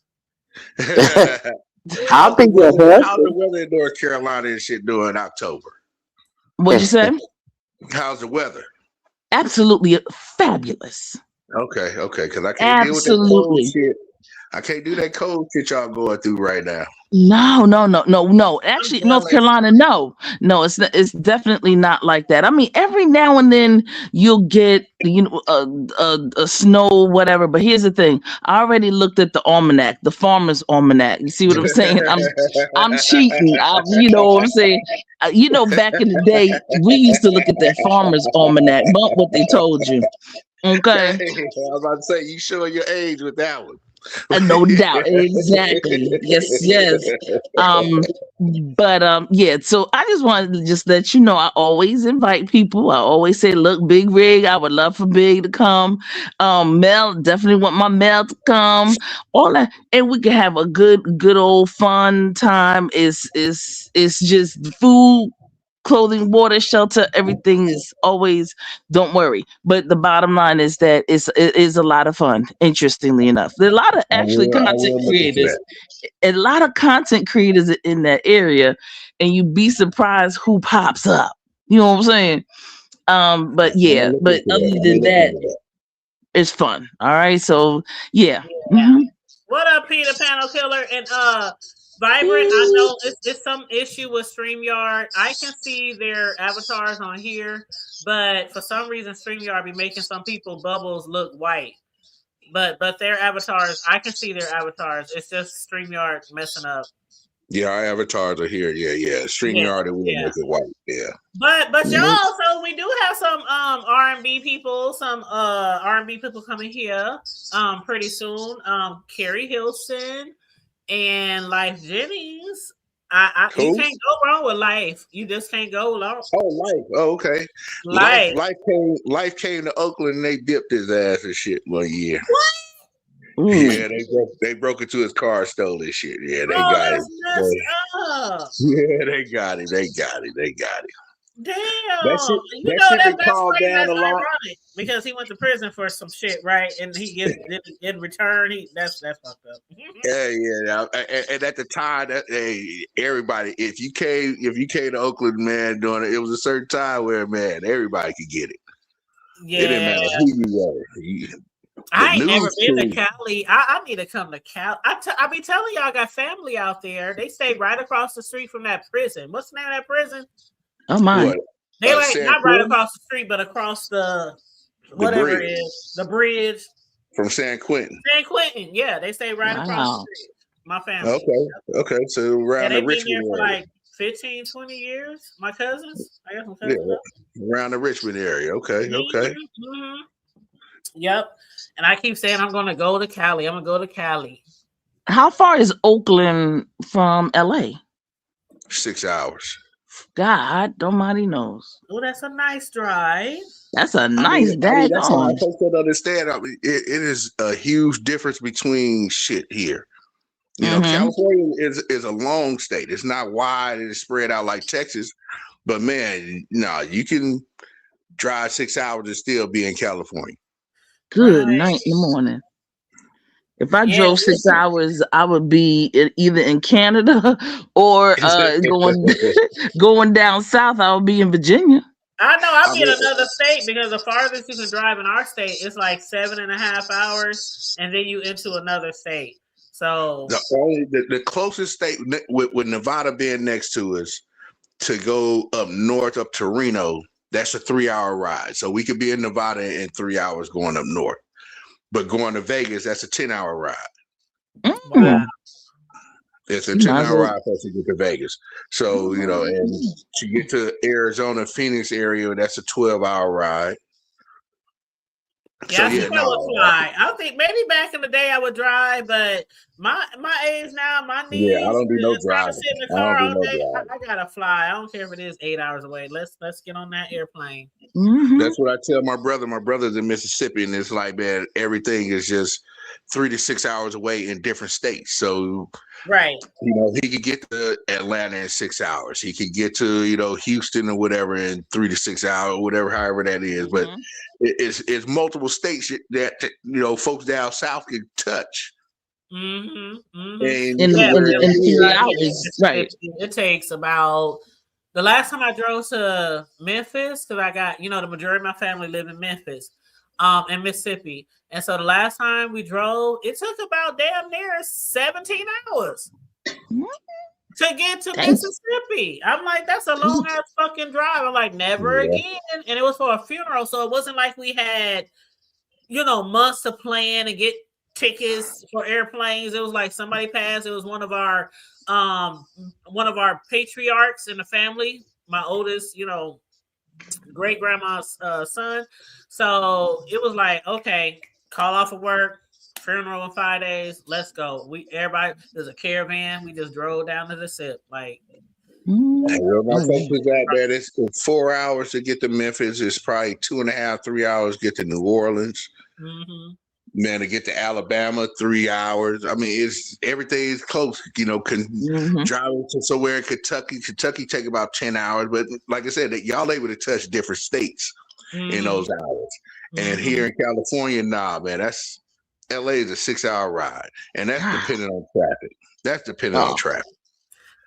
I'll be your husband. How's the weather in North Carolina and shit during October? What'd you say? How's the weather? Absolutely fabulous. Okay, because I can't deal with that cold shit. I can't do that cold shit y'all going through right now. No. Actually, North Carolina, no, it's definitely not like that. I mean, every now and then you'll get a snow, whatever. But here's the thing: I already looked at the almanac, the farmer's almanac. You see what I'm saying? I'm cheating. You know what I'm saying? Back in the day, we used to look at that farmer's almanac, bump what they told you. Okay. I was about to say, you showing your age with that one. No doubt, exactly. Yes. Yeah. So I just wanted to just let you know, I always invite people. I always say, look, Big Rig, I would love for Big to come. Mel, definitely want my Mel to come. All that, and we can have a good old fun time. It's just food, clothing, water, shelter, everything is always, don't worry. But the bottom line is that it is a lot of fun, interestingly enough. There are a lot of content creators, a lot of content creators in that area, and you'd be surprised who pops up. You know what I'm saying? But other than that, it's fun. All right. So yeah. Mm-hmm. What up, Peter Panel Killer? And Vibrant, I know it's some issue with StreamYard. I can see their avatars on here, but for some reason StreamYard be making some people bubbles look white. But their avatars, I can see their avatars. It's just StreamYard messing up. Yeah, our avatars are here. Yeah. StreamYard will make it white. Yeah. But y'all, so we do have some R&B people, coming here pretty soon. Carrie Hilson and Life Jennings. You can't go wrong with Life. You just can't go wrong. Oh, Life. Oh, okay. Life came to Oakland and they dipped his ass and shit one year. What? Yeah, they broke into his car, stole his shit. Yeah, they got it. Yeah, they got it. They got it. Damn. That's calmed down a lot because he went to prison for some shit, right? And he gets in return. That's fucked up. Yeah. And at the time, everybody, if you came to Oakland, man, doing it, it was a certain time where, man, everybody could get it. Yeah, it didn't matter who you were. I ain't never been to Cali. I need to come to Cali. I be telling y'all, I got family out there. They stay right across the street from that prison. What's the name of that prison? Oh my! They not right across the street, but across the bridge from San Quentin. San Quentin, yeah, they stay right across the street. My family. Okay. So around the Richmond area for like 15, 20 years. My cousins. I got some cousins. Yeah, around the Richmond area. Okay. Mm-hmm. Yep. And I keep saying I'm gonna go to Cali. I'm gonna go to Cali. How far is Oakland from LA? 6 hours. God almighty knows. Oh, that's a nice drive. That's a nice drive. That's how I don't understand. It is a huge difference between shit here. You know, California is a long state. It's not wide. It's spread out like Texas. But man, you can drive 6 hours and still be in California. Good night in the morning. If I drove 6 hours, I would be either in Canada or going down south. I would be in Virginia. I know I'll be in another state because the farthest you can drive in our state is like 7.5 hours, and then you into another state. So the closest state with Nevada being next to us to go up north up to Reno, that's a 3-hour ride. So we could be in Nevada in 3 hours going up north. But going to Vegas, that's a 10-hour ride. Wow. It's a 10-hour ride for us to get to Vegas. So, and to get to Arizona, Phoenix area, that's a 12-hour ride. Yeah, I think I would fly. I think maybe back in the day I would drive, but my age now, my knees. Yeah, I don't do no driving. Sit in the car all day. I gotta fly. I don't care if it is 8 hours away. Let's get on that airplane. That's what I tell my brother. My brother's in Mississippi, and it's like, man, everything is just 3 to 6 hours away in different states. So, right, he could get to Atlanta in 6 hours. He could get to Houston or whatever in 3 to 6 hours, whatever, however that is. But it's multiple states that folks down south can touch. In 3 hours, right? It takes about. The last time I drove to Memphis, because I got the majority of my family live in Memphis. in Mississippi. And so the last time we drove, it took about damn near 17 hours to get to Mississippi. I'm like, that's a long ass fucking drive. I'm like, never again. And it was for a funeral, so it wasn't like we had, months to plan and get tickets for airplanes. It was like somebody passed. It was one of our patriarchs in the family, my oldest, great grandma's son. So it was like, okay, call off of work, funeral in 5 days, let's go. There's a caravan. We just drove down to the SIP. Like, where my folks was at, man, it's 4 hours to get to Memphis. It's probably 2.5, 3 hours to get to New Orleans. Mm-hmm. Man, to get to Alabama, 3 hours. I mean, everything is close. Driving to somewhere in Kentucky take about 10 hours. But like I said, y'all able to touch different states in those hours. And here in California, nah, man, LA is a 6-hour ride, and that's dependent on traffic. That's dependent on traffic.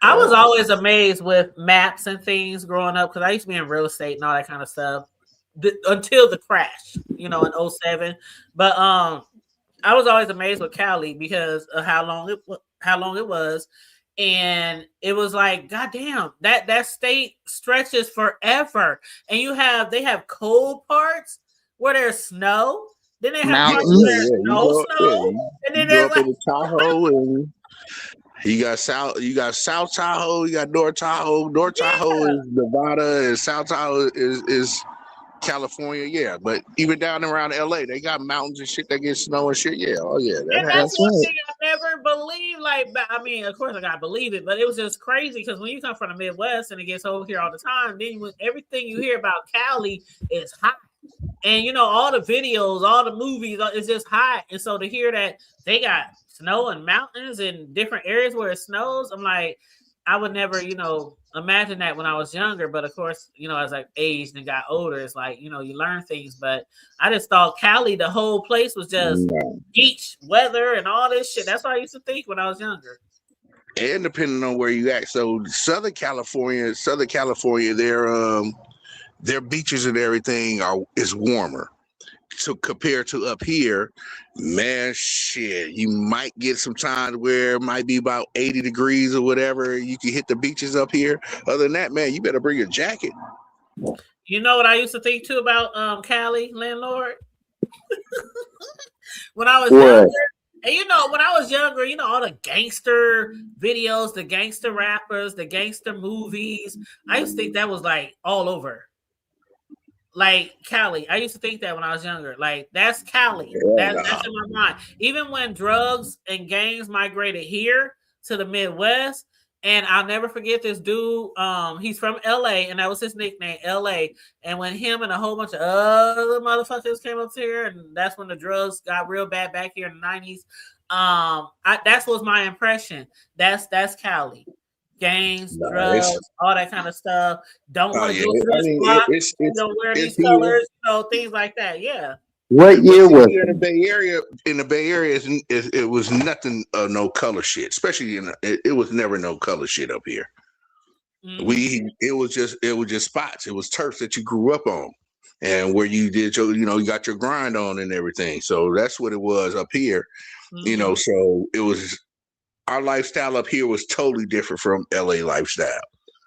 I was always amazed with maps and things growing up because I used to be in real estate and all that kind of stuff until the crash, in 2007. But I was always amazed with Cali because of how long it was, and it was like, goddamn, that state stretches forever, and they have cold parts where there's snow. Then they have parts where there's no snow, and then there's like Tahoe, and you got South Tahoe, you got North Tahoe. North Tahoe is Nevada, and South Tahoe is California. Yeah, but even down around LA, they got mountains and shit that get snow and shit. Yeah, oh yeah, that's one thing I never believed. Like, I mean, of course I gotta believe it, but it was just crazy because when you come from the Midwest and it gets over here all the time, then everything you hear about Cali is hot. And all the videos, all the movies, it's just hot. And so to hear that they got snow and mountains in different areas where it snows, I'm like, I would never, imagine that when I was younger. But of course, as I aged and got older, it's like, you learn things. But I just thought Cali, the whole place was just beach weather and all this shit. That's what I used to think when I was younger. And depending on where you at, so Southern California, their beaches and everything is warmer. So compared to up here, man, shit, you might get some times where it might be about 80 degrees or whatever. You can hit the beaches up here. Other than that, man, you better bring a jacket. You know what I used to think too about Cali, landlord? When I was younger. And when I was younger, all the gangster videos, the gangster rappers, the gangster movies, I used to think that was like all over. Like Cali. I used to think that when I was younger. Like, that's Cali. That's in my mind. Even when drugs and gangs migrated here to the Midwest, and I'll never forget this dude. He's from LA, and that was his nickname, LA. And when him and a whole bunch of other motherfuckers came up here, and that's when the drugs got real bad back here in the 90s. That was my impression. That's Cali. Gangs, drugs, all that kind of stuff. Don't want to go to this block. Don't wear these colors, things like that. Yeah. What year was it? In the Bay Area, it was nothing, no color shit. Especially it was never no color shit up here. Mm-hmm. It was just spots. It was turfs that you grew up on, and where you did you got your grind on and everything. So that's what it was up here. Mm-hmm. So it was. Our lifestyle up here was totally different from LA lifestyle.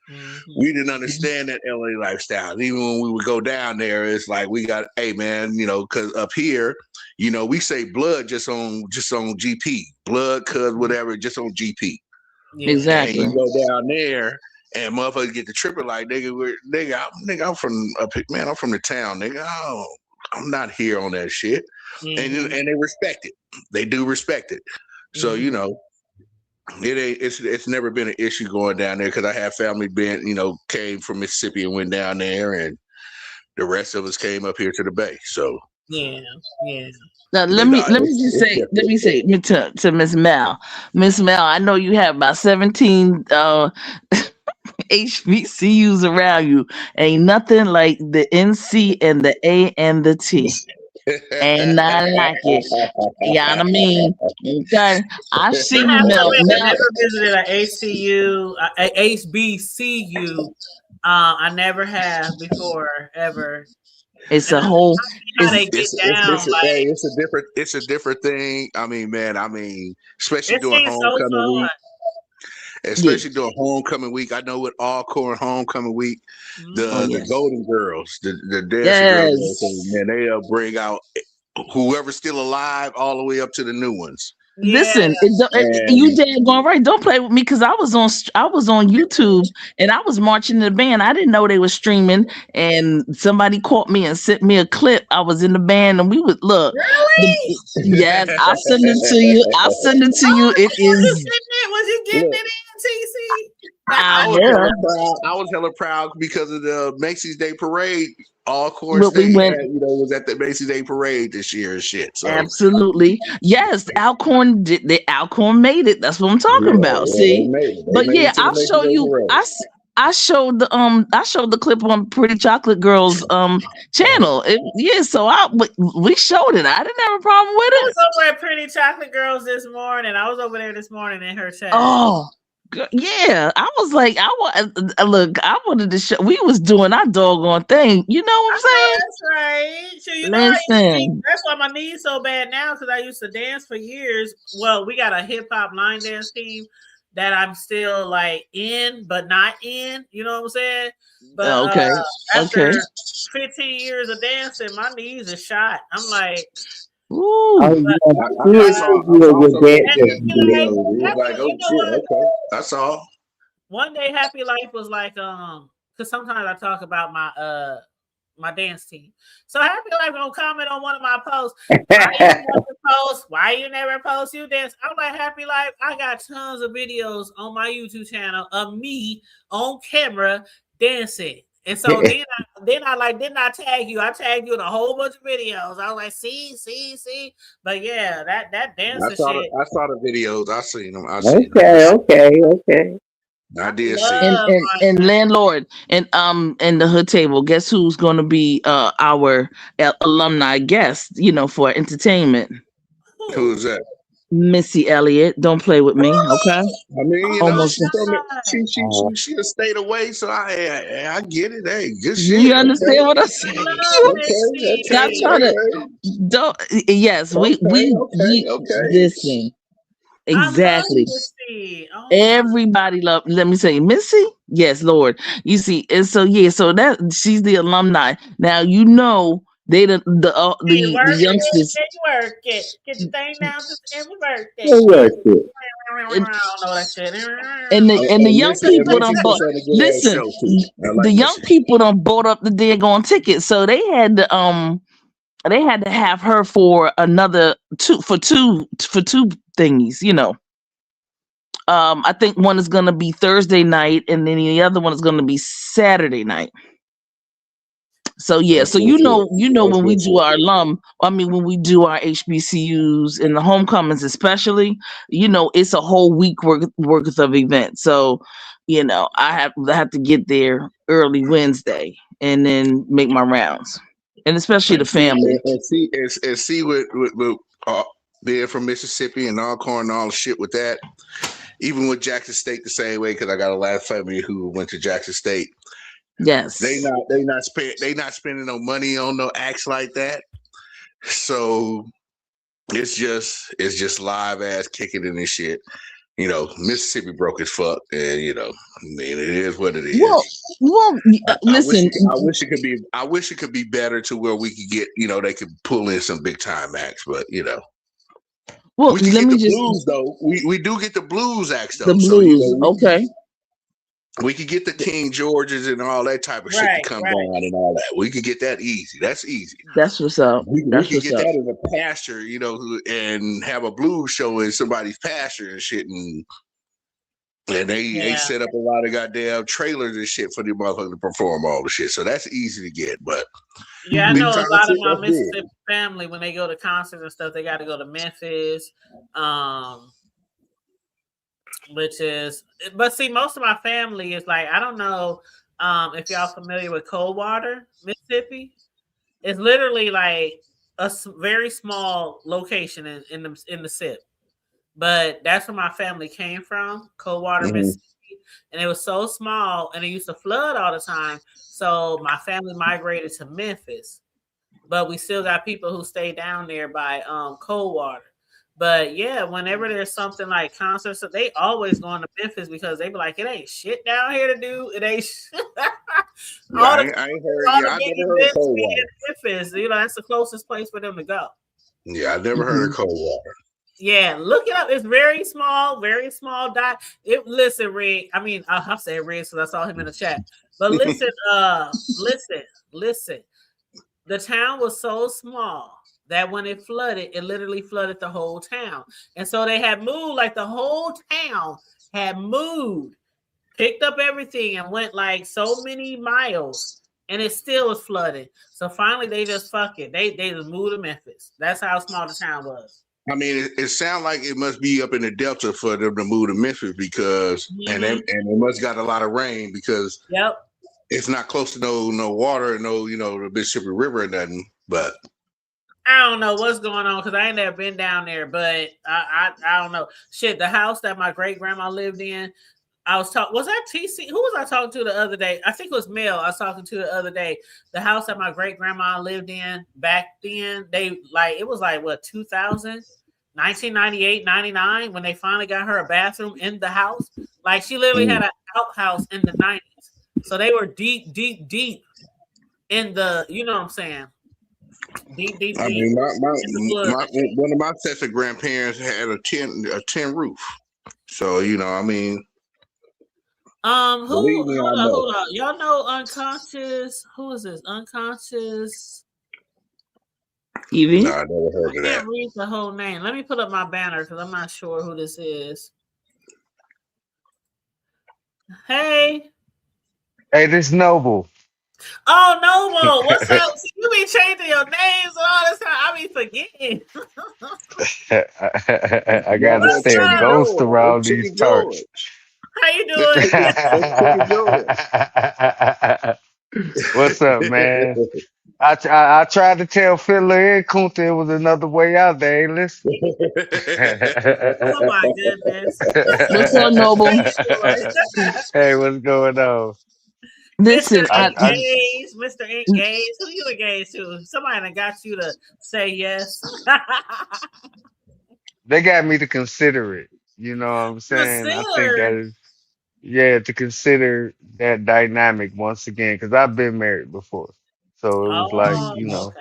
Mm-hmm. We didn't understand that LA lifestyle. Even when we would go down there, it's like hey man, because up here, we say blood just on GP, blood, cuz whatever, just on GP. Yeah. Exactly. And you go down there and motherfuckers get the tripping like I'm from up here, man. I'm from the town, nigga. Oh, I'm not here on that shit. Mm-hmm. And they respect it. They do respect it. So it's never been an issue going down there because I have family came from Mississippi and went down there, and the rest of us came up here to the Bay. So yeah. Now let me say to Miss Mel. Miss Mel, I know you have about 17 HBCUs around you. Ain't nothing like the NC and the A and the T. Ain't nothing like it. You know what I mean? Okay. I see you, Mel. I never visited an HBCU I never have before ever. It's And a whole. how they get down. It's a different thing. I mean, man. Especially It during seems so homecoming fun. week. Especially during homecoming week. I know with Alcorn homecoming week, the Golden Girls, the dancing girls, man, they'll bring out whoever's still alive all the way up to the new ones. Listen, you dead going right. Don't play with me because I was on YouTube and I was marching in the band. I didn't know they were streaming, and somebody caught me and sent me a clip. I was in the band and we would look. Really? Yes, I'll send it to you. It is. Was you getting it in, TC? I was hella proud because of the Macy's Day Parade. Alcorn State was at the Macy's Day Parade this year and shit. So. Absolutely. Yes, Alcorn Alcorn made it. That's what I'm talking about. See? I'll show you. I showed the clip on Pretty Chocolate Girls channel. We showed it. I didn't have a problem with it. I was over at Pretty Chocolate Girls this morning. I was over there this morning in her chat. Oh. Yeah, I was like, I wanted to show. We was doing our doggone thing. You know what I'm saying? That's right. So that's why my knees so bad now because I used to dance for years. Well, we got a hip hop line dance team that I'm still like in, but not in. You know what I'm saying? But after 15 years of dancing, my knees are shot. I'm like. Ooh, I saw. One day, Happy Life was like, because sometimes I talk about my dance team. So Happy Life gonna comment on one of my posts. Why you never post you dance? I'm like, Happy Life, I got tons of videos on my YouTube channel of me on camera dancing. And so then I didn't I tag you? I tagged you in a whole bunch of videos. I was like, see. But yeah, that dancing shit. I saw the videos. I seen them. Okay. I did see. And landlord and the hood table. Guess who's going to be our alumni guest? For entertainment. Who's that? Missy Elliott. Don't play with me, okay? I mean, she stayed away, so I get it. Hey, good shit. You understand what I'm saying? Stop trying to. Don't. Yes, we listen. Exactly. Everybody love. Let me say, Missy. Yes, Lord. You see, and so that she's the alumni. Now they the youngsters. Work it. Get the thing down to work it. And the young people don't bought. Listen, the young people don't bought up the daggone ticket, so they had to have her for another two thingies. I think one is gonna be Thursday night, and then the other one is gonna be Saturday night. So yeah, so when we do our when we do our HBCUs and the homecomings especially, it's a whole week worth of events. So, I have to get there early Wednesday and then make my rounds, and especially the family. And see what being from Mississippi and Alcorn and all the shit with that. Even with Jackson State the same way, because I got a lot of family who went to Jackson State. Yes, they not spending no money on no acts like that. So it's just live ass kicking in this shit. Mississippi broke as fuck, and it is what it is. Well, listen. I wish it could be better to where we could get they could pull in some big time acts, but Well, we let me just blues though. We do get the blues acts though. The blues, okay. We could get the King Georges and all that type of shit to come down and all that. We could get that easy. That's easy. That's what's up. We could get that in a pasture, and have a blues show in somebody's pasture and shit. And they set up a lot of goddamn trailers and shit for the motherfuckers to perform all the shit. So that's easy to get. But I know a lot of my Mississippi family, when they go to concerts and stuff, they got to go to Memphis. But see, most of my family is like, I don't know if y'all familiar with Coldwater, Mississippi. It's literally like a very small location in the SIP, but that's where my family came from, Coldwater, Mississippi. and it was so small, and it used to flood all the time. So my family migrated to Memphis, but we still got people who stay down there by Coldwater. But yeah, whenever there's something like concerts, they always going to Memphis because they be like, it ain't shit down here to do. It ain't shit. I ain't heard. Yeah, I never heard of Coldwater. Memphis, that's the closest place for them to go. Yeah, I never heard of Coldwater. Yeah, look it up. It's very small dot. Listen, Rig. I mean, I said Rig because I saw him in the chat. But listen, listen. The town was so small that when it flooded, it literally flooded the whole town. And so they had moved, like the whole town had moved, picked up everything and went like so many miles, and it still was flooded. So finally they just fuck it. They just moved to Memphis. That's how small the town was. I mean, it sounds like it must be up in the Delta for them to move to Memphis because, and it must got a lot of rain because it's not close to no water and no, the Mississippi River or nothing, but. I don't know what's going on because I ain't never been down there, but I don't know. Shit, the house that my great grandma lived in, was that TC? Who was I talking to the other day? I think it was Mel I was talking to the other day. The house that my great grandma lived in back then, it was like what, 2000, 1998, 99 when they finally got her a bathroom in the house. Like she literally had an outhouse in the 90s. So they were deep in the, you know what I'm saying? Deep. I mean, one of my sets of grandparents had a tin roof. So, I mean. Hold on. Y'all know Unconscious? Who is this? Unconscious Evie? No, I never heard of that. I can't read the whole name. Let me put up my banner because I'm not sure who this is. Hey, this Noble. Oh, Noble, what's up? You be changing your names all this time. I be forgetting. I gotta stay a ghost around these parts. How you doing? What's up, man? I tried to tell Fiddler and Kunta it was another way out there. Listen. Oh my goodness. What's up, Noble? Hey, what's going on? Listen, Mr. Engage, who you engaged to? Somebody that got you to say yes. They got me to consider it. You know what I'm saying? I think that is, to consider that dynamic once again, because I've been married before. So it was Okay.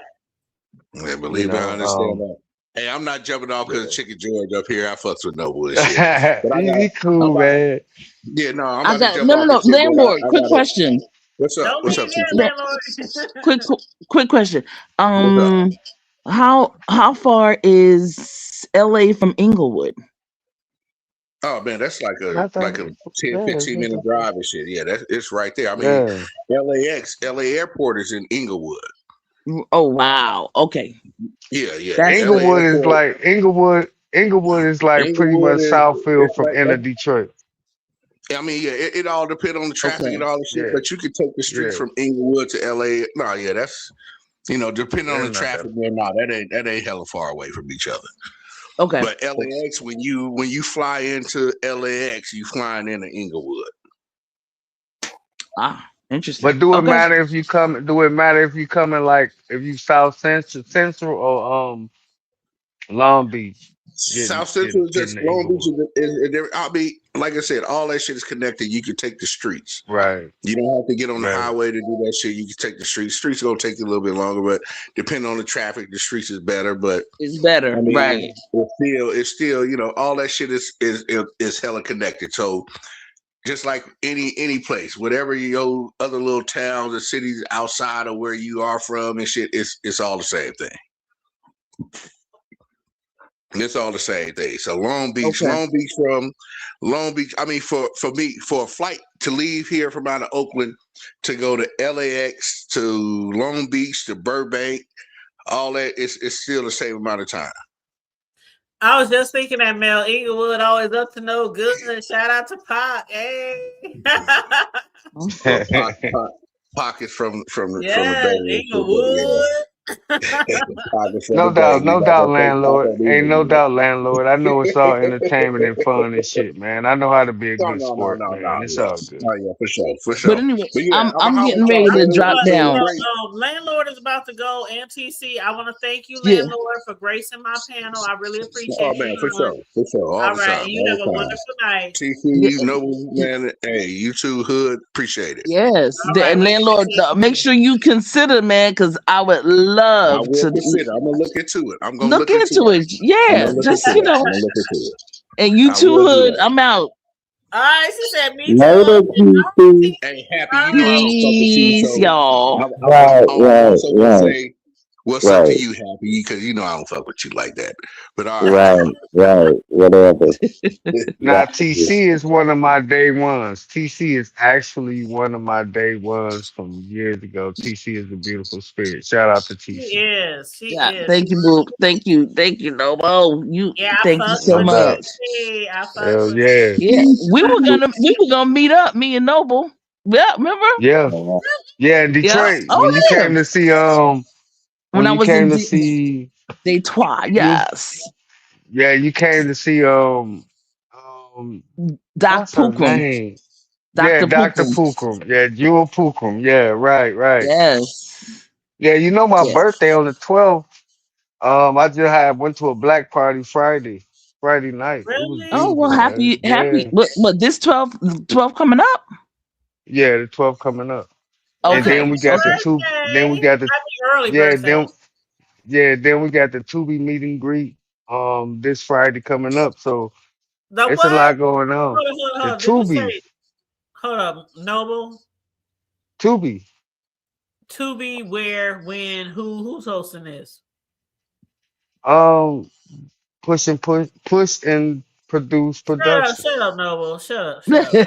Yeah, believe me, I understand that. Hey, I'm not jumping off because of Chicken George up here. I fucks with no bullshit. He cool, man. Yeah, no, I'm I got no. Landlord, quick question. What's up? What's up, quick question. How far is LA from Inglewood? Oh man, that's like a 10-15 minute drive and shit. Yeah, it's right there. I mean, LA Airport is in Inglewood. Oh wow. Okay. Yeah. Inglewood is like pretty much Southfield from inner Detroit. I mean, it all depends on the traffic and all the shit, but you can take the street from Inglewood to LA. No, that's depending on the traffic. That ain't hella far away from each other. Okay. But LAX, when you fly into LAX, you flying into Inglewood. Ah, interesting. But do it matter if you come? Do it matter if you coming like if you South Central or Long Beach? South Central is just Long Beach. I'll be like I said, all that shit is connected. You can take the streets. Right. You don't have to get on the highway to do that shit. You can take the streets. Streets are gonna take you a little bit longer, but depending on the traffic, the streets is better. But it's better, right? It's still, all that shit is hella connected. So just like any place, whatever your other little towns or cities outside of where you are from and shit, it's all the same thing. It's all the same thing. So Long Beach, Long Beach. I mean, for me, for a flight to leave here from out of Oakland to go to LAX to Long Beach to Burbank, all that is still the same amount of time. I was just thinking that Mel Inglewood always up to no good. Shout out to Pac. Hey. Pac is from the Bay. Inglewood. Pockets for No the day. doubt, We no not doubt, gonna take stock landlord. on these Ain't no niggas. doubt, landlord. I know it's all entertainment and fun and shit, man. I know how to be a No, good no, no, sport, no, no. man. It's Yeah, all good. oh yeah, for sure, for But sure. anyway, But yeah, I'm I'm gonna I'm holler getting at y'all, ready I to tell you man. drop what, It was down. great. landlord is about to go. And TC, I want to thank you, Yeah. landlord, for gracing my panel. I really Oh appreciate you, man, son. for sure, all All the right, time, and you all have a the time. wonderful night. Yeah. TC, Noble, man. Hey, you two, Hood, appreciate it. Yes, All right, and we landlord, appreciate make you. sure you consider, man, because I would I love will to consider. I'm gonna look into it. I'm gonna look look into into it. it. I'm Yeah, gonna look just into it. I'm gonna look into it. and you I too, will do Hood. that. I'm out. All right, she said, me too. Later, QC. Hey, Happy, you All know I right. don't fuck with you, Peace, so y'all. Right, I'm right, also gonna right, say what's up to right, you, Happy, because you know I don't fuck with you like that. But all right, right, right. Whatever. Now, Right. TC is one of my day ones. TC is actually one of my day ones from years ago. TC is a beautiful spirit. Shout out to She TC. is. She Yeah, is. thank you, boo. Thank you, Nobo. You, Yeah, I thank you fucks so No with doubt. much. TC. I fucks Hell with yeah. Yeah, we were gonna meet up, me and Noble. Yeah, remember? Yeah. Yeah, in Yeah. Detroit. Oh When you yeah. came to see When when I you was in came to see Detroit, you was yes. yeah, you came to see um Doc what's her Pookrum. name? Yeah, Dr. Dr. Pookrum. Pookrum. Yeah, Jewel Pookrum. Yeah, right, right. Yes. Yeah, you know my Yes. birthday on the 12th. I just had went to a black party Friday night. It was Oh Really? well, beautiful, man. happy. Yeah. But this 12 coming up? Yeah, the 12th coming up. Well, And Okay. then we got the Okay. two then we birthday. got the Happy early yeah, birthday. then we got the Tubi meet and greet this Friday coming up. So The it's a what? lot going on. Hold The on. Did you Tubi, say, hold up, Noble? Tubi. To be, where, when, who's hosting this? Um push and produce production. Shut up, Noble. Shut up, shut up.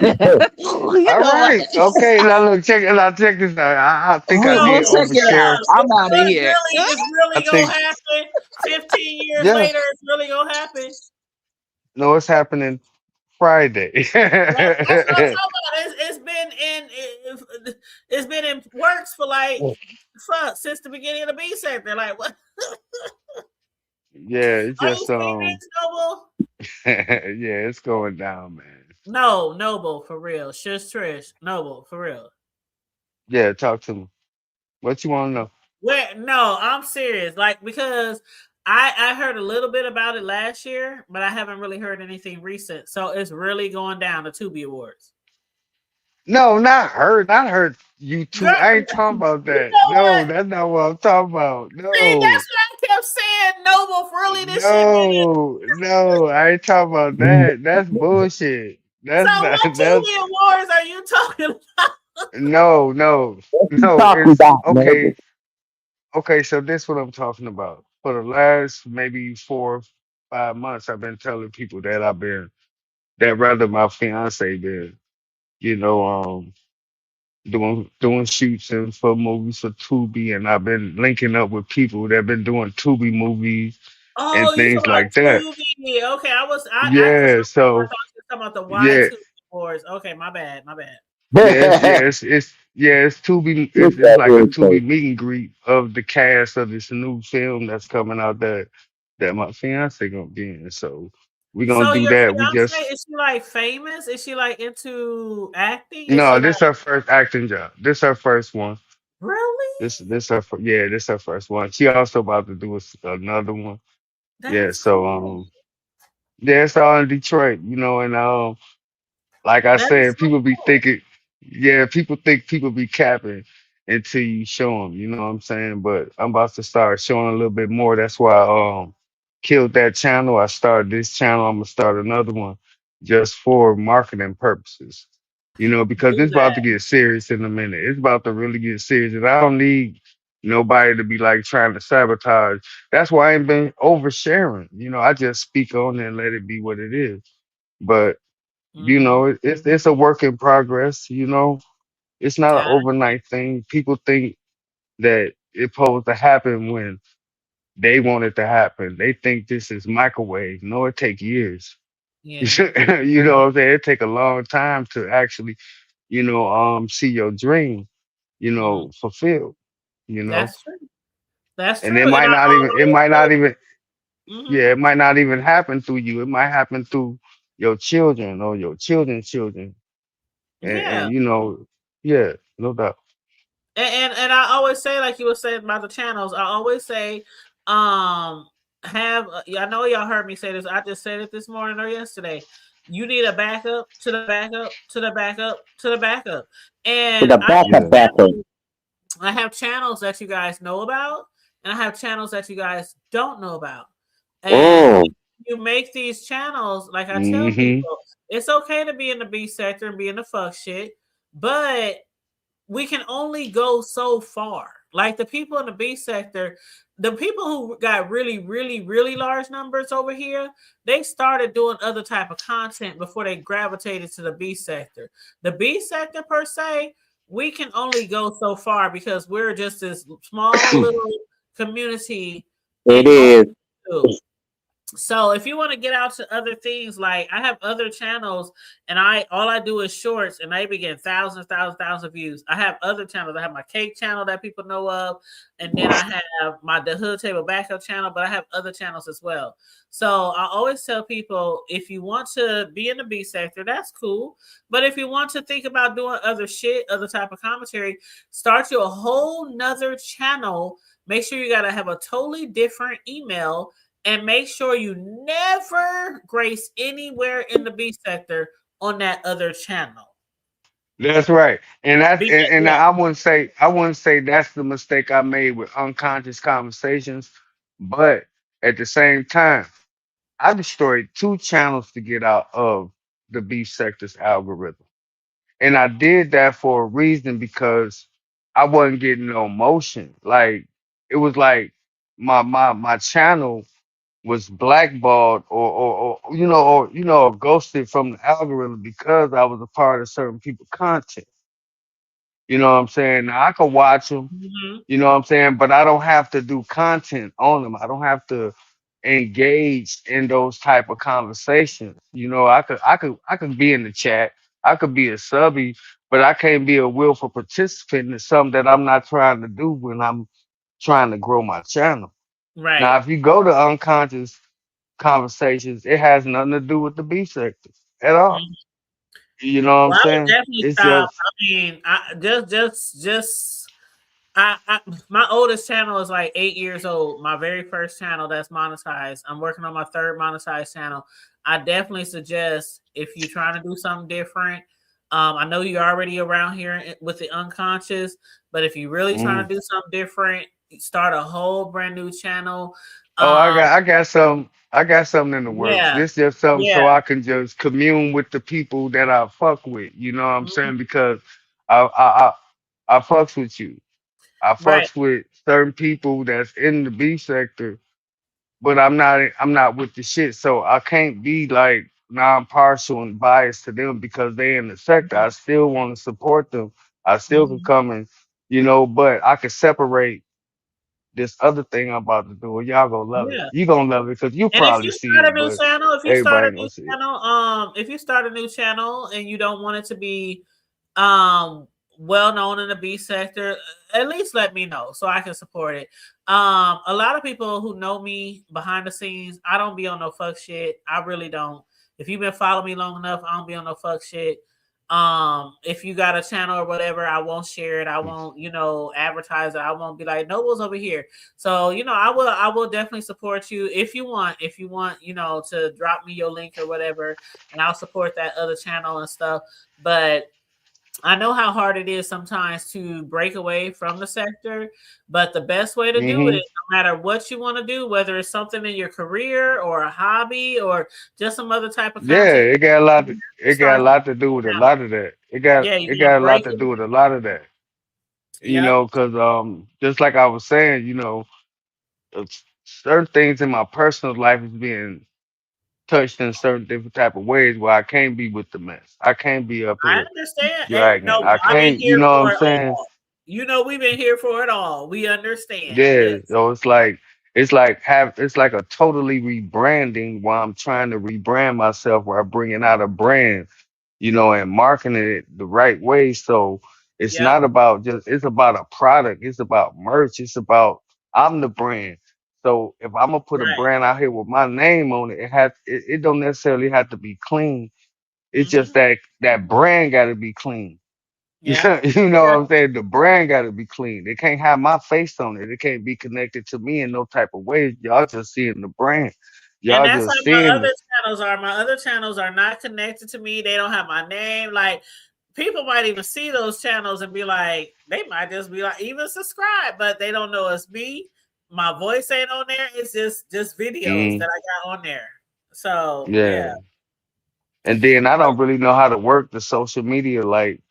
You All know what? right. Okay. Now look, check this out. I think I No, We'll did check it shut out. overshare. up. I'm out of here. It's I really gonna think happen. 15 years yeah. later, it's really gonna happen. No, it's happening Friday. That's what I'm talking about. It's been in works for like since the beginning of the B sector. Like what? Yeah, it's Are you just serious, Noble? yeah, it's going down, man. No, Noble, for real. Shush Trish. Noble, for real. Yeah, talk to me. What you want to know? Where no, I'm serious. Like because I heard a little bit about it last year, but I haven't really heard anything recent. So it's really going down the Tubi Awards. No, not her. You Girl, two. I ain't talking about you that. know No, what? that's not what I'm talking about. See, No, that's what I kept saying. Noble, for really, this shit been. no, I ain't talking about that. That's bullshit. So That's not. what That's Tubi Awards are you talking about? no, no, What you no. talking It's about, man? okay. Okay, so this what I'm talking about. For the last maybe 4 5 months, I've been telling people that rather my fiance been, you know, doing shoots and for movies for Tubi, and I've been linking up with people that been doing Tubi movies Oh, and you things talking about like that. Tubi? Okay, I for Yeah, some reason I so thought you were talking about the Y yeah, Tubi Awards. Okay, my bad, my bad. it's Tubi. Get It's that like a in Tubi meet and greet of the cast of this new film that's coming out that my fiance gonna be in. So we gonna So do your that. We fiance, just is she like famous? Is she like into acting? Is no, she like this her first acting job. This her first one. really? This her first one. She also about to do another one. Yeah, That's so cool. yeah, it's all in Detroit, and like I That is said, so people be cool. thinking, yeah, people think people be capping until you show them. You know what I'm saying? But I'm about to start showing a little bit more. That's why I killed that channel. I started this channel. I'm gonna start another one just for marketing purposes. Because Do it's about to that. get serious in a minute. It's about to really get serious, and I don't need nobody to be like trying to sabotage. That's why I ain't been oversharing. I just speak on it and let it be what it is. But Mm-hmm. it's a work in progress. It's not an Got overnight thing. People think that it's supposed to happen when they want it to happen. They think this is microwave. No, it take years. yeah. You know what I'm saying? It take a long time to actually, see your dream, Mm. fulfilled. You know. That's true. That's And true. And I it always might not say, even, mhm, yeah, it might not even happen through you. It might happen through your children or your children's children. yeah. And you know, yeah, no doubt. And I always say, like you were saying about the channels, I always say, have I know y'all heard me say this. I just said it this morning or yesterday. You need a backup to the backup to the backup to the backup, To and the backup, Yeah. backup. I have channels that you guys know about, and I have channels that you guys don't know about. And Mm. you make these channels, like I tell Mm-hmm. people, it's okay to be in the B sector and be in the fuck shit, but we can only go so far. Like the people in the B sector, the people who got really, really, really large numbers over here, they started doing other type of content before they gravitated to the B sector. The B sector per se, we can only go so far because we're just this small little community It in is. Oakland. So if you want to get out to other things, like I have other channels and all I do is shorts and they be getting thousands of views. I have other channels. I have my cake channel that people know of, and then I have the Hood Table Backup channel, but I have other channels as well. So I always tell people, if you want to be in the B sector, that's cool. But if you want to think about doing other shit, other type of commentary, start you a whole nother channel. Make sure you gotta have a totally different email, and make sure you never grace anywhere in the B sector on that other channel. That's right. And Yeah, I wouldn't say that's the mistake I made with unconscious conversations, but at the same time, I destroyed two channels to get out of the beef sector's algorithm. And I did that for a reason because I wasn't getting no motion. Like it was like my channel was blackballed or or ghosted from the algorithm because I was a part of certain people's content. You know what I'm saying? Now I could watch them, mhm, you know what I'm saying, but I don't have to do content on them. I don't have to engage in those type of conversations. You know, I could be in the chat. I could be a subby, but I can't be a willful participant in something that I'm not trying to do when I'm trying to grow my channel. Now, right. if you go to unconscious conversations, it has nothing to do with the B sector at all. Mhm. You know what I'm Well, I would saying? definitely It's stop. just I mean, I just I my oldest channel is like 8 years old. My very first channel that's monetized. I'm working on my third monetized channel. I definitely suggest, if you're trying to do something different. I know you're already around here with the unconscious, but if you're really trying mm. to do something different, start a whole brand new channel. Oh, Um, I got something in the works. yeah, This just something yeah, so I can just commune with the people that I fuck with. You know what I'm mhm, saying? Because I fucks with you. I right, fucks with certain people that's in the B sector, but I'm not with the shit. So I can't be like non-partial and biased to them because they in the sector. I still want to support them. I still can mhm, come and but I can separate this other thing I'm about to do. And y'all gonna love it. yeah. You gonna love it because you And if probably you seen start it, a new but channel, everybody ain't gonna see it. if you start a new channel and you don't want it to be um well known in the B sector, at least let me know so I can support it. A lot of people who know me behind the scenes, I don't be on no fuck shit. I really don't. If you've been following me long enough, I don't be on no fuck shit. If you got a channel or whatever, I won't share it. I won't, advertise it. I won't be like, Noble's over here. So, I will definitely support you if you want. If you want, to drop me your link or whatever, and I'll support that other channel and stuff. But I know how hard it is sometimes to break away from the sector, but the best way to do it Hmm. is, no matter what you want to do, whether it's something in your career or a hobby or just some other type of Yeah, content, it got a start lot to do with a lot of that. yeah, you It gotta got a lot break to it. do with a lot of that. Yep. Because just like I was saying, certain things in my personal life is being touched in certain different type of ways where I can't be with the mess. I can't be up I here understand. dragging. No, I I've been can't, you here know what I'm for it saying? all. We've been here for it all. We understand. Yeah, Yes. so it's like a totally rebranding while I'm trying to rebrand myself where I'm bringing out a brand, and marketing it the right way. So it's Yep. not about it's about a product. It's about merch. It's about I'm the brand. So if I'm gonna put a Right. brand out here with my name on it, it don't necessarily have to be clean. It's just Hmm. that brand got to be clean. Yeah. You know what Yeah. I'm saying? The brand got to be clean. It can't have my face on it. It can't be connected to me in no type of way. Y'all just seeing the brand. And Y'all that's just how my seeing other channels are. My other channels are not connected to me. They don't have my name. Like people might even see those channels and be like, they might just be like, even subscribe, but they don't know it's me. My voice ain't on there. It's just videos mm, that I got on there. So yeah. yeah. And then I don't really know how to work the social media like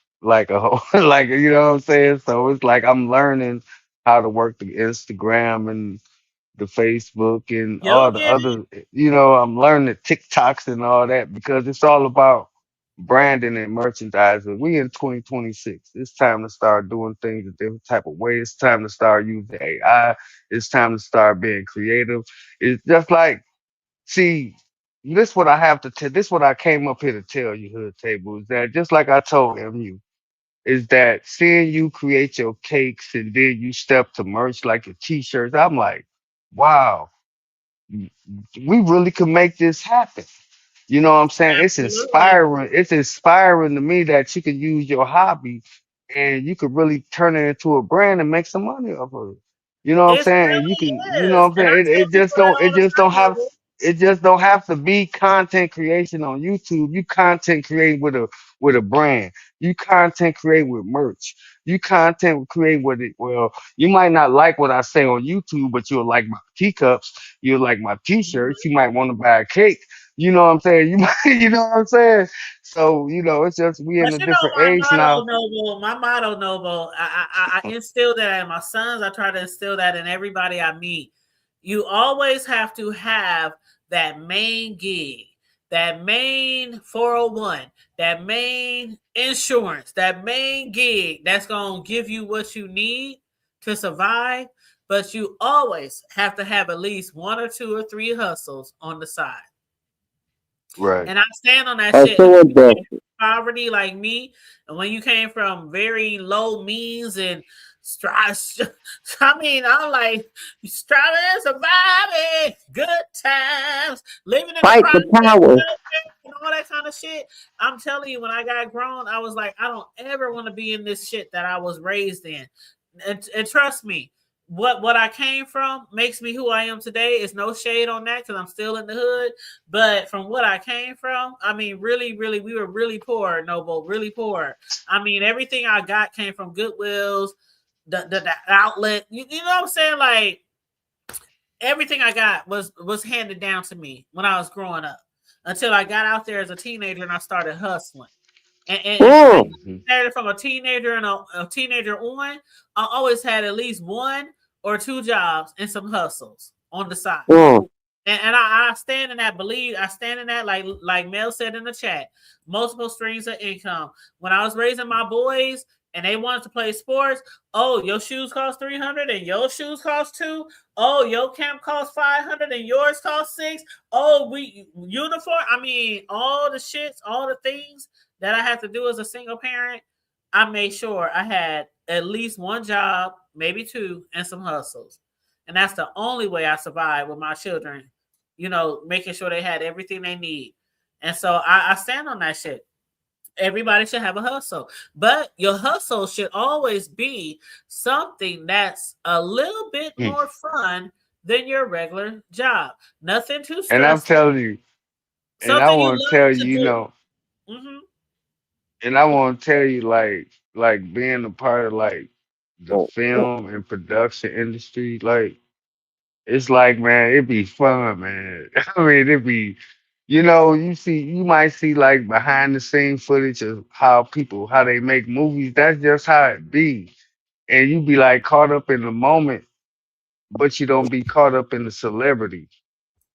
a whole like you know what I'm saying? So it's like I'm learning how to work the Instagram and the Facebook and You'll all the get it. other, I'm learning the TikToks and all that because it's all about branding and merchandising. We in 2026. It's time to start doing things a different type of way. It's time to start using AI. It's time to start being creative. It's just like, see, this what I have to tell. This what I came up here to tell you, Hood Table, is that just like I told MU, is that seeing you create your cakes and then you step to merch like your t-shirts. I'm like, wow, we really could make this happen. You know what I'm saying? It's Absolutely. inspiring. It's inspiring to me that you can use your hobby and you could really turn it into a brand and make some money off of it. You know what I'm It saying? And you can, you really know is. what I'm And I saying? tell people that all the time, Noble. It just don't have to be content creation on YouTube. You content create with a brand. You content create with merch. You content create with it. Well, you might not like what I say on YouTube, but you'll like my teacups. You'll like my t-shirts. You might want to buy a cake. You know what I'm saying? You might, you know what I'm saying? So, it's just we in But a you know different my age motto, now. Noble. My motto, Noble. I instill that in my sons. I try to instill that in everybody I meet. You always have to have that main gig, that main 401, that main insurance, that main gig that's gonna give you what you need to survive. But you always have to have at least one or two or three hustles on the side. Right. And I stand on that I shit. And saw when you that. came from poverty like me, and when you came from very low means and strive, I mean, I'm like striving and surviving, good times, living in the Fight the project power. and all that kind of shit. I'm telling you, when I got grown, I was like, I don't ever want to be in this shit that I was raised in. And trust me, what I came from makes me who I am today. Is no shade on that because I'm still in the hood. But from what I came from, I mean, really, really, we were really poor, Noble, really poor. I mean, everything I got came from Goodwills, the outlet. You know what I'm saying? Like everything I got was handed down to me when I was growing up. Until I got out there as a teenager and I started hustling. And Mm, Mhm. from a teenager and a teenager on, I always had at least one or two jobs and some hustles on the side. mm. And I stand in that believe. I stand in that like Mel said in the chat. Multiple streams of income. When I was raising my boys and they wanted to play sports, oh, your shoes cost 300 and your shoes cost 2. Oh, your camp cost 500 and yours cost 6. Oh, we uniform. I mean, all the shits, all the things that I had to do as a single parent. I made sure I had at least one job, maybe two, and some hustles. And that's the only way I survived with my children, making sure they had everything they need. And so I stand on that shit. Everybody should have a hustle, but your hustle should always be something that's a little bit Mm. more fun than your regular job. Nothing too And I'm stressful. telling you, and I Something you want to tell love you, to do. Hmm. and I want to tell you, like being a part of like the Mm. film and production industry, like it's like, man, it'd be fun, man. I mean, it'd be, you might see like behind the scene footage of how they make movies. That's just how it be. And you be like caught up in the moment, but you don't be caught up in the celebrity,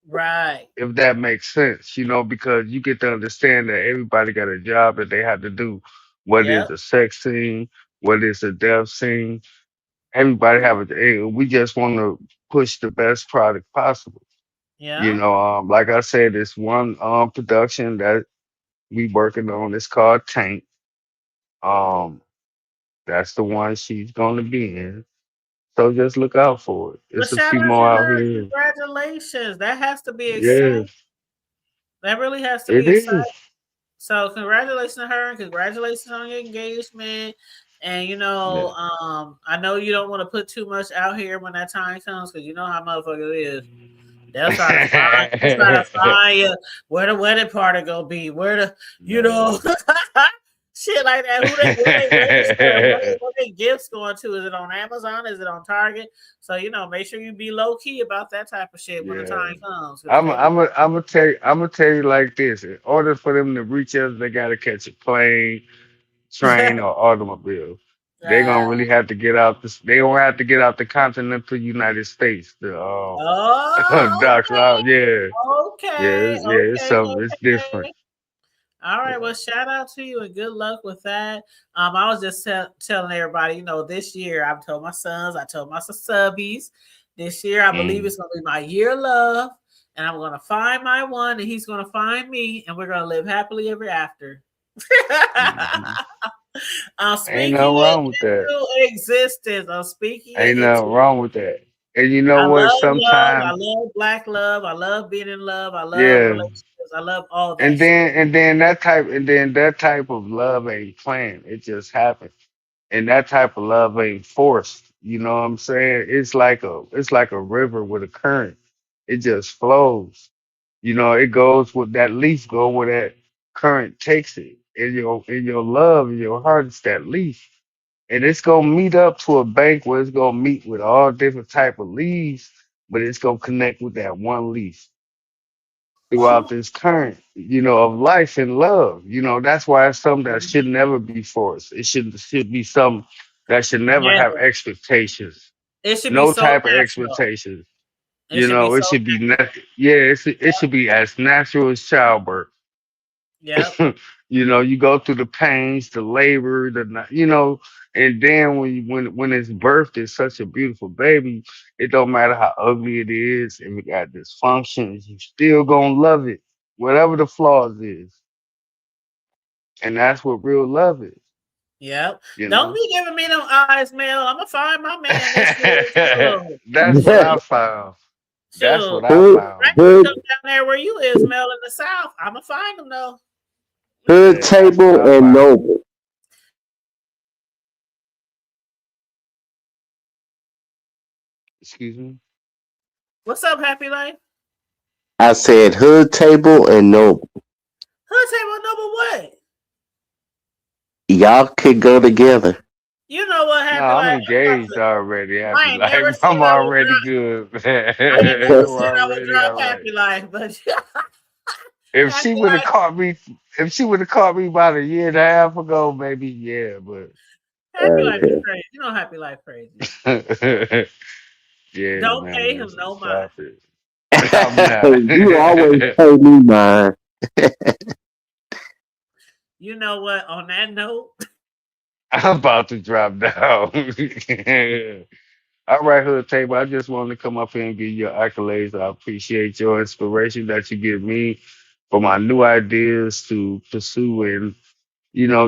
Right. if that makes sense, because you get to understand that everybody got a job that they have to do, whether it's Yep. a sex scene, whether it's a death scene. Everybody have we just want to push the best product possible. Yeah. Like I said, it's one production that we working on. It's called Tank. Um, that's the one she's gonna be in. So just look out for it. Well, It's a shout few out to more out her. here. Congratulations. That has to be exciting. Yeah, That really has to it be exciting. is. So congratulations to her and congratulations on your engagement. And Yeah. I know you don't want to put too much out here when that time comes because you know how motherfuckers is. They'll try to find you where the wedding party gonna be, where the Man. shit like that. Where they register, what they gifts going to? Is it on Amazon? Is it on Target? So make sure you be low key about that type of shit when the Yeah. time comes. I'm gonna tell you like this. In order for them to reach us, they gotta catch a plane, train, or automobile. They're uh, gonna really have to get out this. They gonna have to get out the continental United States. The oh, Doc Loud, yeah, okay, yeah. It's okay, something. It's different. okay. All right. Yeah. Well, shout out to you and good luck with that. I was just telling everybody, this year I've told my sons, I told my subbies, this year I believe Mm. it's gonna be my year of love, and I'm gonna find my one, and he's gonna find me, and we're gonna live happily ever after. Hmm. I'm Ain't speaking nothing it wrong with that. into existence. I'm speaking it Ain't nothing into. wrong with that. And you I know what? love love. I Sometimes, love black love. I love being in love. I love yeah. relationships. I love all that And shit. then that type of love ain't planned. It just happens. And that type of love ain't forced. You know what I'm saying? It's like a river with a current. It just flows. It goes with that leaf go where that current takes it. In your love, in your heart, it's that leaf. And it's gonna meet up to a bank where it's gonna meet with all different type of leaves, but it's gonna connect with that one leaf throughout this current, of life and love. That's why it's something that should never be forced. It should be something that should never Yeah, have expectations. it should be No so type of natural. expectations. It should be It so should be natural. yeah, it should be as natural as childbirth. Yep. You go through the pains, the labor, and then when it's birthed, it's such a beautiful baby. It don't matter how ugly it is, if it got dysfunctions, you still gonna love it, whatever the flaws is, and that's what real love is. Yep. You Don't know, be giving me them eyes, Mel. I'm gonna find my man this year. Sure. that's what I found. That's Sure. what I hood, I found. need to hood, come down there where you is, Mel, in the South. I'm gonna find him though. hood Yeah, that's what table I and found. noble. Excuse me. What's up, Happy Life? I said hood table and noble. Hood table number what? Y'all could go together. You know what, No, Happy I'm Life? engaged already. I Happy ain't never life. said I'm I would already drop. good. I ain't never I'm said I would already drop all right. Happy Life, but If Happy she would have Life, caught me, if she would have caught me about a year and a half ago, maybe yeah, but Happy Life is Okay. crazy. You know, Happy Life crazy. yeah, Don't pay man. him no mind. Stop it. I'm not. You always pay me mine. You know what? On that note, I'm about to drop down. All right, Hood Table. I just wanted to come up here and give you your accolades. I appreciate your inspiration that you give me for my new ideas to pursue and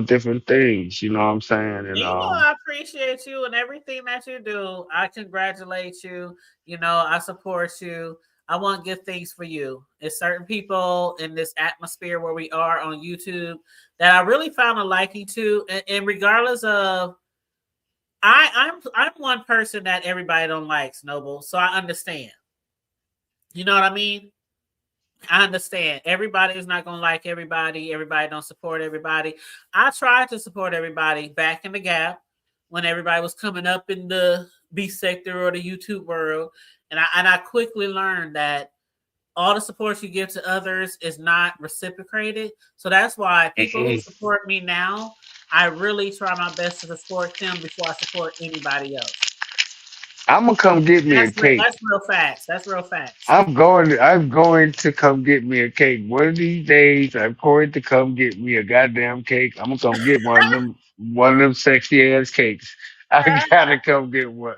different things. You know what I'm saying? And I appreciate you and everything that you do. I congratulate you. I support you. I want good things for you. It's certain people in this atmosphere where we are on YouTube that I really found a liking to, and regardless of, I'm one person that everybody don't like, Noble. So I understand. You know what I mean? I understand. Everybody is not going to like everybody. Everybody don't support everybody. I tried to support everybody back in the gap when everybody was coming up in the B sector or the YouTube world, and I quickly learned that all the support you give to others is not reciprocated. So that's why people who mm-mm. support me now, I really try my best to support them before I support anybody else. I'm gonna come get me a That's real. cake. That's real facts. That's real facts. I'm going to come get me a cake. One of these days, I'm going to come get me a goddamn cake. I'm gonna come get one of them sexy ass cakes. I gotta come get one.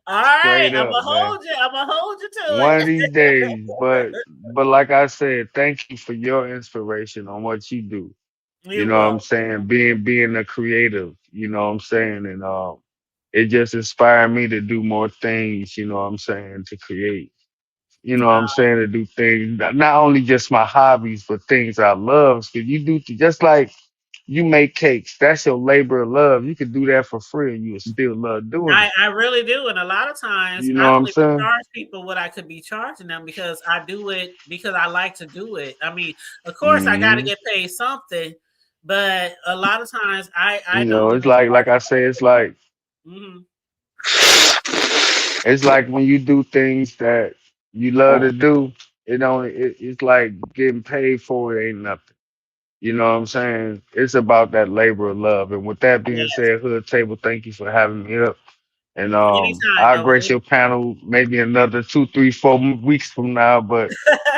All right, Straight I'm up, gonna man. hold you. I'm gonna hold you to One of these it. days. But like I said, thank you for your inspiration on what you do. You You know what I'm will. saying? Being a creative, you know what I'm saying? And it just inspired me to do more things, you know what I'm saying, to create, you know what I'm saying, to do things, not only just my hobbies, but things I love. Because you do, just like you make cakes, that's your labor of love. You could do that for free and you would still love doing it. I really do. And a lot of times You know I what don't I'm even saying? charge people what I could be charging them because I do it because I like to do it. I mean, of course I got to Hmm. get paid something, but a lot of times I You don't know, even it's like I say, mm-hmm. it's like when you do things that you love to do, it's like getting paid for it ain't nothing. You know what I'm saying? It's about that labor of love. And with that being Yes. said, Hood Table, thank you for having me up. And Anytime I'll though. grace your panel maybe another 2, 3, 4 weeks from now. But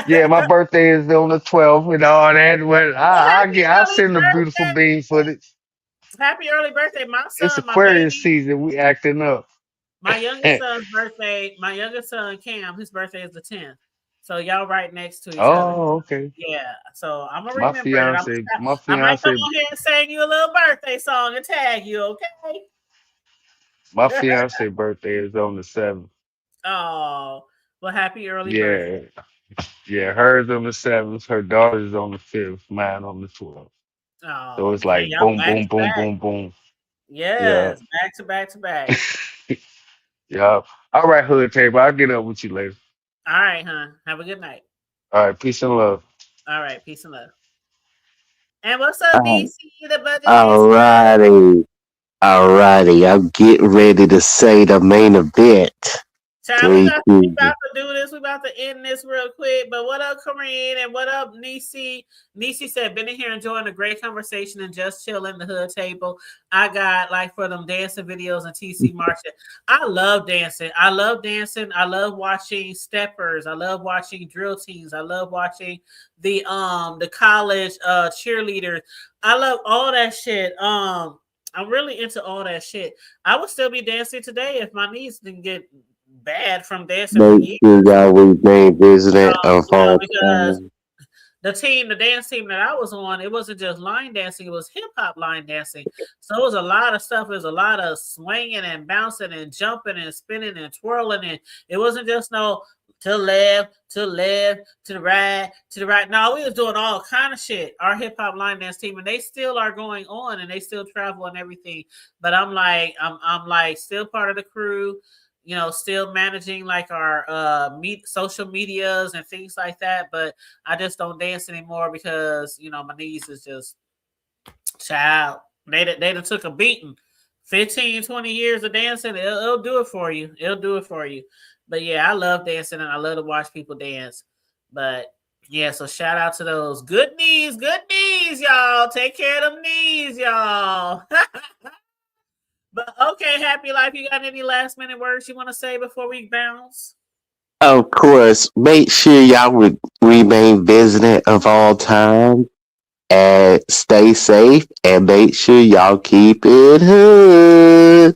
yeah, my birthday is on the 12th and all that. Well, Well, I send a beautiful bean footage. happy early birthday. My It's son, my Aquarius baby, season. We acting up. my youngest son's birthday, my youngest son Cam, his birthday is the 10th. So y'all right next to each other. Oh, okay. Yeah. So I'm gonna My remember it. fiance, my I might come fiance, on here and sing you a little birthday song and tag you, okay? my fiance birthday is on the 7th. Oh, well, happy early birthday. Yeah, yeah. Hers on the 7th. Her daughter's on the 5th. Mine on the 12th. So Oh, it's man, like y'all boom, back boom, to boom, back. boom, boom. Yeah. Yes, back to back to back. Yeah. All right, Hood Table. I'll get up with you later. All right, huh? Have a good night. All right. Peace and love. All right, peace and love. And what's up, Oh, DC? The budget is alrighty. Alrighty. I'm getting ready to say the main event. Child, we Three, about we two. about to do this. We about to end this real quick. But what up, Corinne? And what up, Nisi? Nisi said, been in here enjoying a great conversation and just chilling the hood table. I got like for them dancing videos and TC marching. I love dancing. I love dancing. I love watching steppers. I love watching drill teams. I love watching the college cheerleaders. I love all that shit. I'm really into all that shit. I would still be dancing today if my knees didn't get bad from dancing for Make years. sure y'all remain vigilant of all Because time. the dance team that I was on, it wasn't just line dancing, it was hip hop line dancing. So it was a lot of stuff. It was a lot of swinging and bouncing and jumping and spinning and twirling. And it wasn't just no to the left, to the left, to the right, to the right. No, we was doing all kind of shit. Our hip hop line dance team, and they still are going on and they still travel and everything. But I'm like still part of the crew, still managing like our social medias and things like that. But I just don't dance anymore because my knees is just child. They done took a beating. 15, 20 years of dancing, it'll do it for you. It'll do it for you. But yeah, I love dancing and I love to watch people dance. But yeah, so shout out to those good knees, y'all. Take care of them knees, y'all. But okay, Happy Life, you got any last minute words you want to say before we bounce? Of course, make sure y'all remain vigilant of all time and stay safe and make sure y'all keep it hood.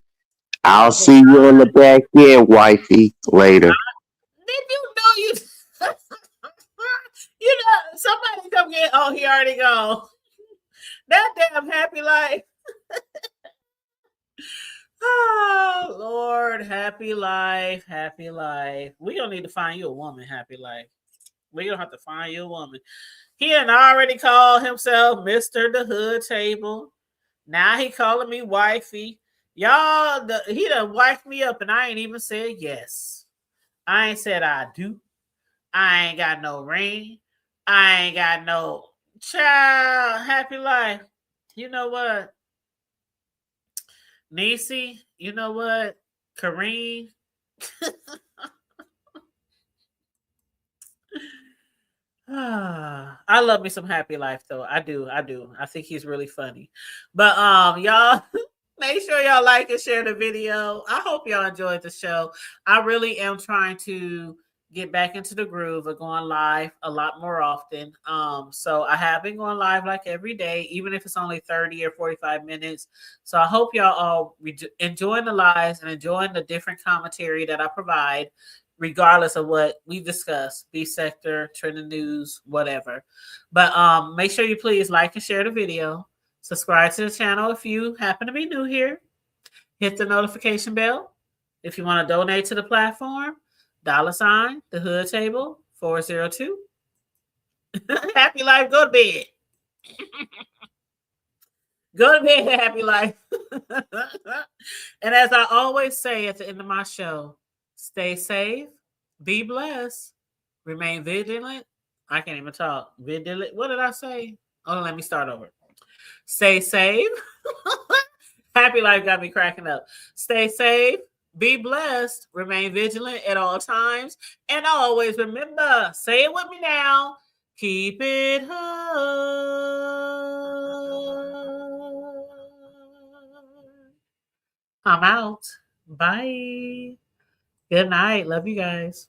I'll see you on the back end, wifey, later. Did you know you? Somebody come get. Oh, he already gone. That damn Happy Life. Oh Lord, Happy Life, Happy Life. We don't need to find you a woman, Happy Life. We don't have to find you a woman. He had already called himself Mr. The Hood Table. Now he calling me wifey. Y'all, he done wifed me up and I ain't even said yes. I ain't said I do. I ain't got no ring. I ain't got no child. Happy Life. You know what? Nisi, you know what? Kareem. I love me some Happy Life though. I do. I think he's really funny. But y'all make sure y'all like and share the video. I hope y'all enjoyed the show. I really am trying to get back into the groove of going live a lot more often. So I have been going live like every day, even if it's only 30 or 45 minutes. So I hope y'all all enjoying the lives and enjoying the different commentary that I provide, regardless of what we discuss, B sector, trending news, whatever. But make sure you please like and share the video. Subscribe to the channel if you happen to be new here. Hit the notification bell. If you want to donate to the platform, $ the hood table 402. Happy life, go to bed. Go to bed, happy life. And as I always say at the end of my show, stay safe, be blessed, remain vigilant. I can't even talk. Vigilant. What did I say? Oh, let me start over. Stay safe. Happy life got me cracking up. Stay safe, be blessed, remain vigilant at all times, and always remember, say it with me now, keep it hood. I'm out. Bye. Good night. Love you guys.